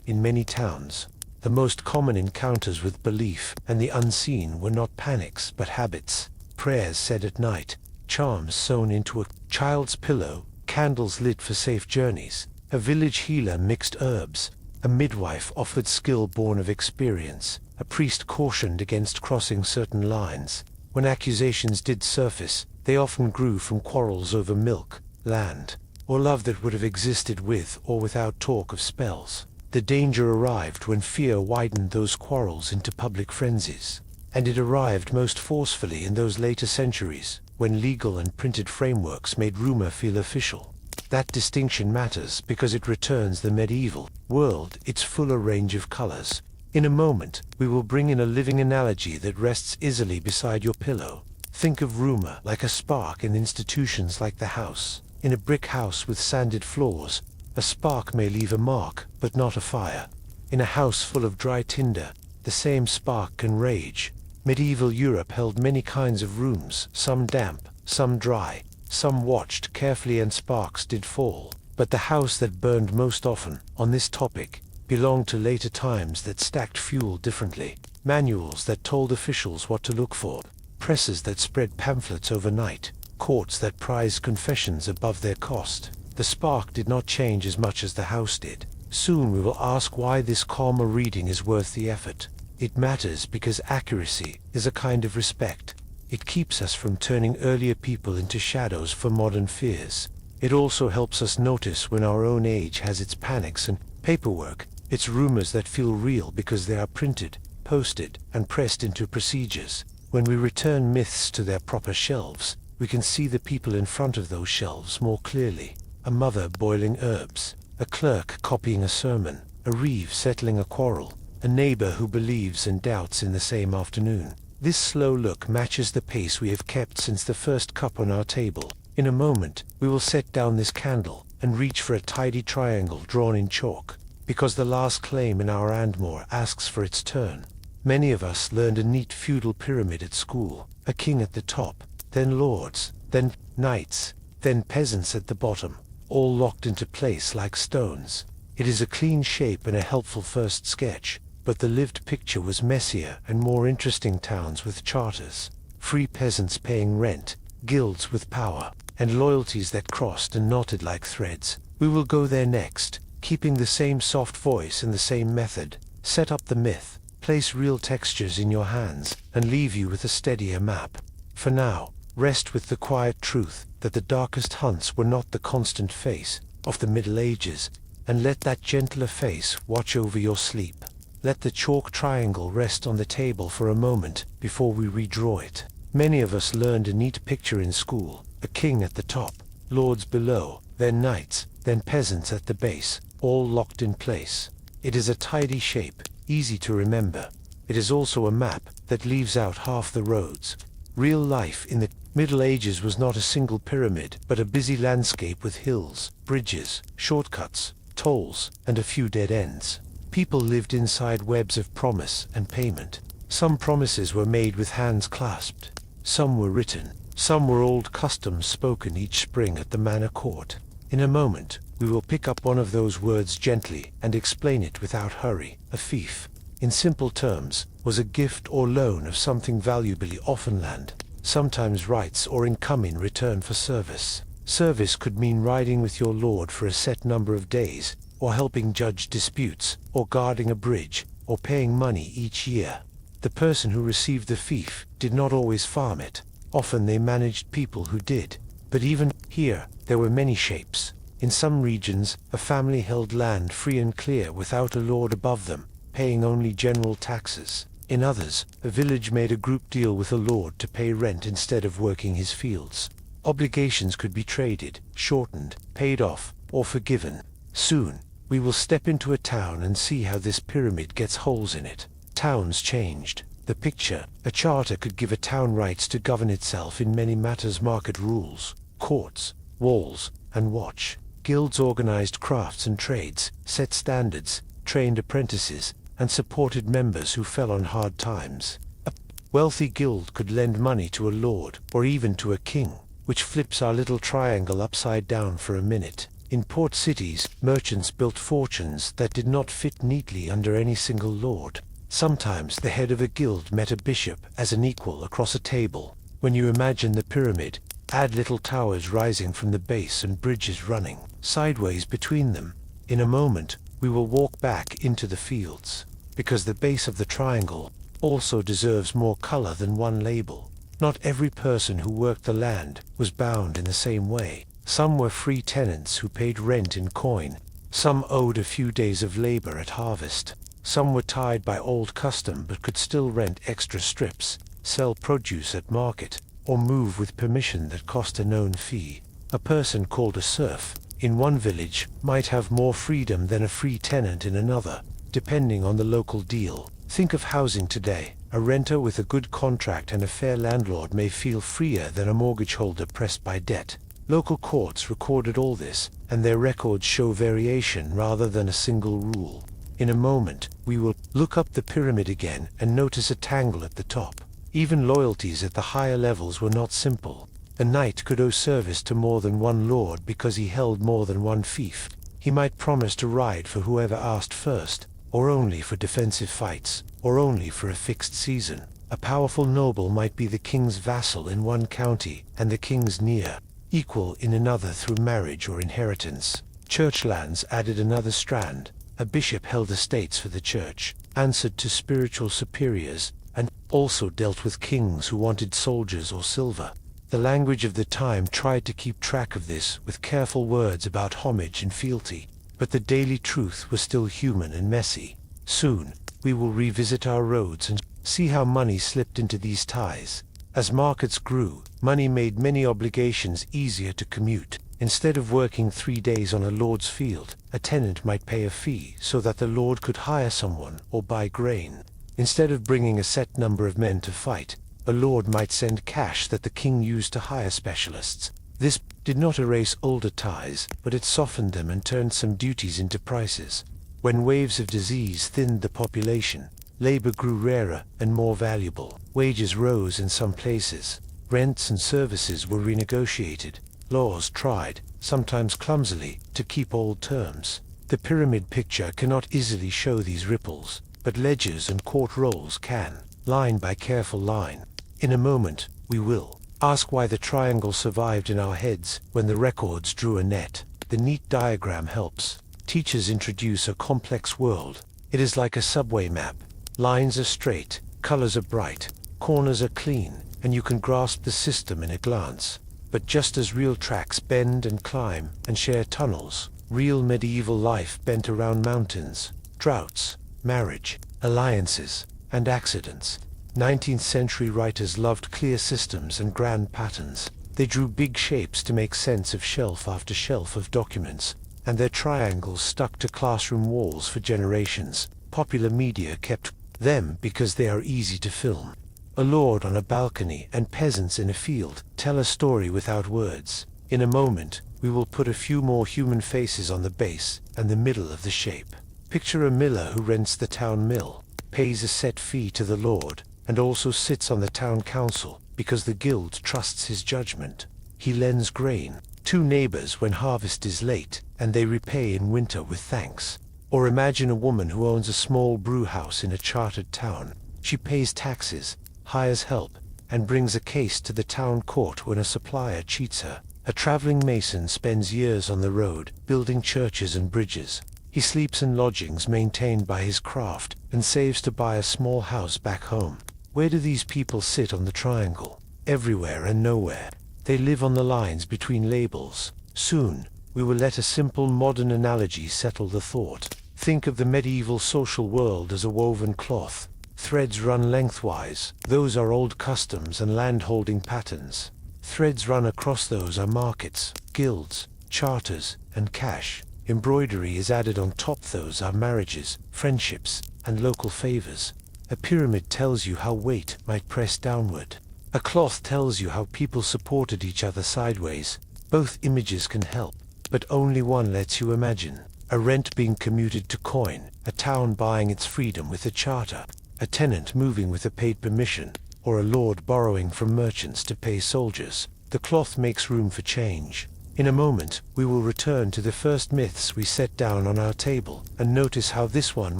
In many towns, the most common encounters with belief and the unseen were not panics but habits. Prayers said at night, charms sewn into a child's pillow, candles lit for safe journeys. A village healer mixed herbs. A midwife offered skill born of experience. A priest cautioned against crossing certain lines. When accusations did surface, they often grew from quarrels over milk, land, or love that would have existed with or without talk of spells. The danger arrived when fear widened those quarrels into public frenzies. And it arrived most forcefully in those later centuries, when legal and printed frameworks made rumor feel official. That distinction matters because it returns the medieval world its fuller range of colors. In a moment, we will bring in a living analogy that rests easily beside your pillow. Think of rumor like a spark in institutions like the house. In a brick house with sanded floors, a spark may leave a mark, but not a fire. In a house full of dry tinder, the same spark can rage. Medieval Europe held many kinds of rooms, some damp, some dry, some watched carefully and sparks did fall. But the house that burned most often, on this topic, belonged to later times that stacked fuel differently, manuals that told officials what to look for, presses that spread pamphlets overnight, courts that prized confessions above their cost. The spark did not change as much as the house did. Soon we will ask why this calmer reading is worth the effort. It matters because accuracy is a kind of respect. It keeps us from turning earlier people into shadows for modern fears. It also helps us notice when our own age has its panics and paperwork, its rumors that feel real because they are printed, posted, and pressed into procedures. When we return myths to their proper shelves, we can see the people in front of those shelves more clearly. A mother boiling herbs, a clerk copying a sermon, a reeve settling a quarrel, a neighbor who believes and doubts in the same afternoon. This slow look matches the pace we have kept since the first cup on our table. In a moment, we will set down this candle and reach for a tidy triangle drawn in chalk, because the last claim in our Andmore asks for its turn. Many of us learned a neat feudal pyramid at school, a king at the top, then lords, then knights, then peasants at the bottom, all locked into place like stones. It is a clean shape and a helpful first sketch, but the lived picture was messier and more interesting. Towns with charters, free peasants paying rent, guilds with power, and loyalties that crossed and knotted like threads. We will go there next, keeping the same soft voice and the same method. Set up the myth, place real textures in your hands, and leave you with a steadier map. For now, rest with the quiet truth that the darkest hunts were not the constant face of the Middle Ages, and let that gentler face watch over your sleep. Let the chalk triangle rest on the table for a moment before we redraw it. Many of us learned a neat picture in school, a king at the top, lords below, then knights, then peasants at the base, all locked in place. It is a tidy shape, easy to remember. It is also a map that leaves out half the roads. Real life in the Middle Ages was not a single pyramid, but a busy landscape with hills, bridges, shortcuts, tolls, and a few dead ends. People lived inside webs of promise and payment. Some promises were made with hands clasped. Some were written. Some were old customs spoken each spring at the manor court. In a moment, we will pick up one of those words gently and explain it without hurry. A fief, in simple terms, was a gift or loan of something valuably, often land, sometimes rights or income in return for service. Service could mean riding with your lord for a set number of days, or helping judge disputes, or guarding a bridge, or paying money each year. The person who received the fief did not always farm it. Often they managed people who did. But even here, there were many shapes. In some regions, a family held land free and clear without a lord above them, paying only general taxes. In others, a village made a group deal with a lord to pay rent instead of working his fields. Obligations could be traded, shortened, paid off, or forgiven. Soon, we will step into a town and see how this pyramid gets holes in it. Towns changed. The picture, a charter could give a town rights to govern itself in many matters: market rules, courts, walls, and watch. Guilds organized crafts and trades, set standards, trained apprentices, and supported members who fell on hard times. A wealthy guild could lend money to a lord, or even to a king, which flips our little triangle upside down for a minute. In port cities, merchants built fortunes that did not fit neatly under any single lord. Sometimes the head of a guild met a bishop as an equal across a table. When you imagine the pyramid, add little towers rising from the base and bridges running sideways between them. In a moment, we will walk back into the fields, because the base of the triangle also deserves more color than one label. Not every person who worked the land was bound in the same way. Some were free tenants who paid rent in coin. Some owed a few days of labor at harvest. Some were tied by old custom but could still rent extra strips, sell produce at market, or move with permission that cost a known fee. A person called a serf in one village might have more freedom than a free tenant in another, depending on the local deal. Think of housing today. A renter with a good contract and a fair landlord may feel freer than a mortgage holder pressed by debt. Local courts recorded all this, and their records show variation rather than a single rule. In a moment, we will look up the pyramid again and notice a tangle at the top. Even loyalties at the higher levels were not simple. A knight could owe service to more than one lord because he held more than one fief. He might promise to ride for whoever asked first, or only for defensive fights, or only for a fixed season. A powerful noble might be the king's vassal in one county, and the king's near equal in another through marriage or inheritance. Church lands added another strand. A bishop held estates for the church, answered to spiritual superiors, and also dealt with kings who wanted soldiers or silver. The language of the time tried to keep track of this with careful words about homage and fealty, but the daily truth was still human and messy. Soon, we will revisit our roads and see how money slipped into these ties. As markets grew, money made many obligations easier to commute. Instead of working 3 days on a lord's field, a tenant might pay a fee so that the lord could hire someone or buy grain. Instead of bringing a set number of men to fight, a lord might send cash that the king used to hire specialists. This did not erase older ties, but it softened them and turned some duties into prices. When waves of disease thinned the population, labor grew rarer and more valuable. Wages rose in some places. Rents and services were renegotiated. Laws tried, sometimes clumsily, to keep old terms. The pyramid picture cannot easily show these ripples, but ledgers and court rolls can, line by careful line. In a moment, we will ask why the triangle survived in our heads when the records drew a net. The neat diagram helps. Teachers introduce a complex world. It is like a subway map. Lines are straight, colors are bright, corners are clean, and you can grasp the system in a glance. But just as real tracks bend and climb and share tunnels, real medieval life bent around mountains, droughts, marriage, alliances, and accidents. 19th century writers loved clear systems and grand patterns. They drew big shapes to make sense of shelf after shelf of documents, and their triangles stuck to classroom walls for generations. Popular media kept them because they are easy to film. A lord on a balcony and peasants in a field tell a story without words. In a moment, we will put a few more human faces on the base and the middle of the shape. Picture a miller who rents the town mill, pays a set fee to the lord, and also sits on the town council because the guild trusts his judgment. He lends grain to neighbors when harvest is late, and they repay in winter with thanks. Or imagine a woman who owns a small brew house in a chartered town. She pays taxes, hires help, and brings a case to the town court when a supplier cheats her. A traveling mason spends years on the road, building churches and bridges. He sleeps in lodgings maintained by his craft, and saves to buy a small house back home. Where do these people sit on the triangle? Everywhere and nowhere. They live on the lines between labels. Soon, we will let a simple modern analogy settle the thought. Think of the medieval social world as a woven cloth. Threads run lengthwise. Those are old customs and land-holding patterns. Threads run across those are markets, guilds, charters, and cash. Embroidery is added on top. Those are marriages, friendships, and local favors. A pyramid tells you how weight might press downward. A cloth tells you how people supported each other sideways. Both images can help, but only one lets you imagine. A rent being commuted to coin, a town buying its freedom with a charter, a tenant moving with a paid permission, or a lord borrowing from merchants to pay soldiers. The cloth makes room for change. In a moment, we will return to the first myths we set down on our table, and notice how this one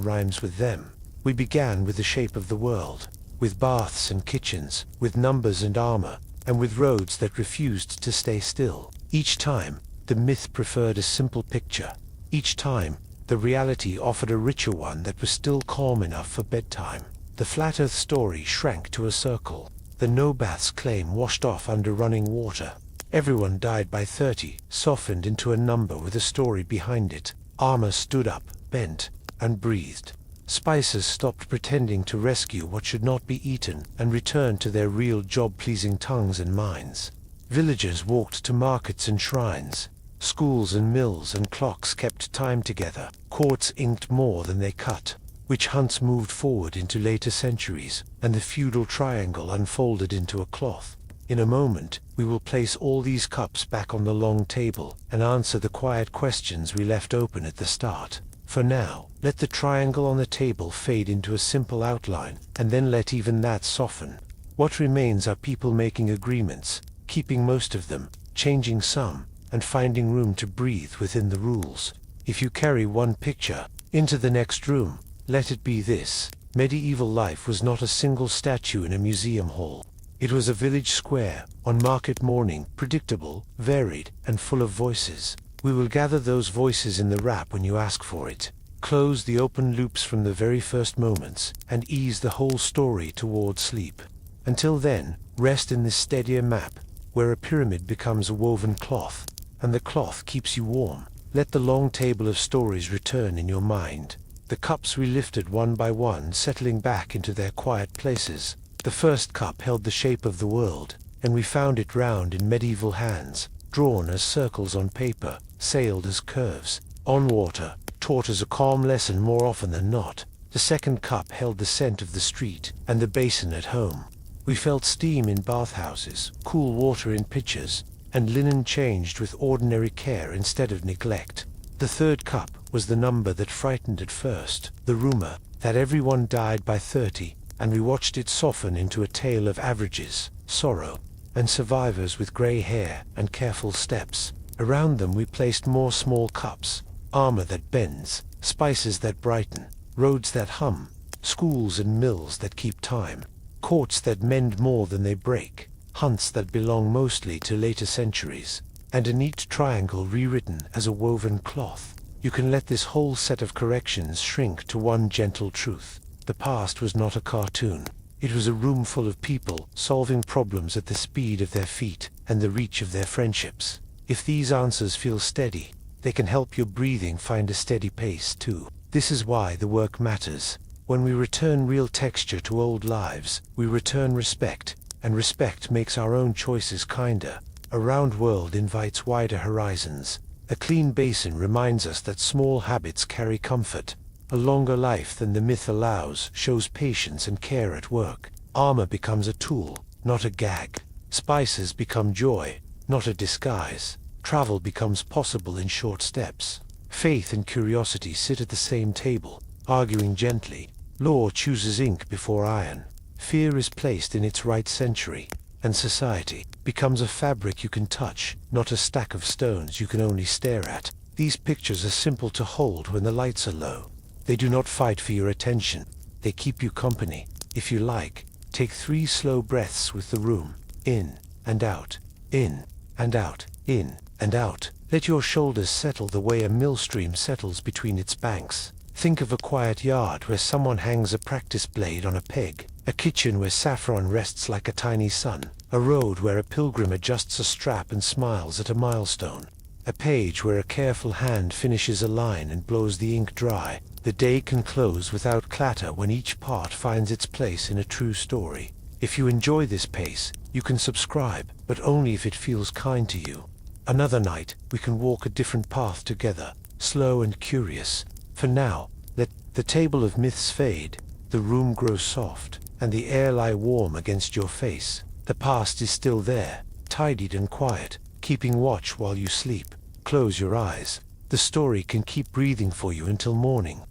rhymes with them. We began with the shape of the world, with baths and kitchens, with numbers and armor, and with roads that refused to stay still. Each time, the myth preferred a simple picture. Each time, the reality offered a richer one that was still calm enough for bedtime. The flat earth story shrank to a circle. The no-baths claim washed off under running water. Everyone died by 30, softened into a number with a story behind it. Armor stood up, bent, and breathed. Spices stopped pretending to rescue what should not be eaten and returned to their real job-pleasing tongues and minds. Villagers walked to markets and shrines. Schools and mills and clocks kept time together. Courts inked more than they cut. Witch hunts moved forward into later centuries, and the feudal triangle unfolded into a cloth. In a moment, we will place all these cups back on the long table and answer the quiet questions we left open at the start. For now, let the triangle on the table fade into a simple outline, and then let even that soften. What remains are people making agreements, keeping most of them, changing some, and finding room to breathe within the rules. If you carry one picture into the next room, let it be this. Medieval life was not a single statue in a museum hall. It was a village square, on market morning, predictable, varied, and full of voices. We will gather those voices in the wrap when you ask for it. Close the open loops from the very first moments, and ease the whole story toward sleep. Until then, rest in this steadier map, where a pyramid becomes a woven cloth, and the cloth keeps you warm. Let the long table of stories return in your mind. The cups we lifted one by one, settling back into their quiet places. The first cup held the shape of the world, and we found it round in medieval hands, drawn as circles on paper, sailed as curves on water, taught as a calm lesson more often than not. The second cup held the scent of the street and the basin at home. We felt steam in bathhouses, cool water in pitchers, and linen changed with ordinary care instead of neglect. The third cup was the number that frightened at first, the rumor that everyone died by 30, and we watched it soften into a tale of averages, sorrow, and survivors with grey hair and careful steps. Around them we placed more small cups, armor that bends, spices that brighten, roads that hum, schools and mills that keep time, courts that mend more than they break, hunts that belong mostly to later centuries, and a neat triangle rewritten as a woven cloth. You can let this whole set of corrections shrink to one gentle truth. The past was not a cartoon. It was a room full of people solving problems at the speed of their feet and the reach of their friendships. If these answers feel steady, they can help your breathing find a steady pace too. This is why the work matters. When we return real texture to old lives, we return respect, and respect makes our own choices kinder. A round world invites wider horizons. A clean basin reminds us that small habits carry comfort. A longer life than the myth allows shows patience and care at work. Armor becomes a tool, not a gag. Spices become joy, not a disguise. Travel becomes possible in short steps. Faith and curiosity sit at the same table, arguing gently. Law chooses ink before iron. Fear is placed in its right century, and society becomes a fabric you can touch, not a stack of stones you can only stare at. These pictures are simple to hold when the lights are low. They do not fight for your attention. They keep you company. If you like, take 3 slow breaths with the room. In and out, in and out, in and out. Let your shoulders settle the way a mill stream settles between its banks. Think of a quiet yard where someone hangs a practice blade on a peg. A kitchen where saffron rests like a tiny sun. A road where a pilgrim adjusts a strap and smiles at a milestone. A page where a careful hand finishes a line and blows the ink dry. The day can close without clatter when each part finds its place in a true story. If you enjoy this pace, you can subscribe, but only if it feels kind to you. Another night, we can walk a different path together, slow and curious. For now, let the table of myths fade, the room grow soft, and the air lie warm against your face. The past is still there, tidied and quiet, keeping watch while you sleep. Close your eyes. The story can keep breathing for you until morning.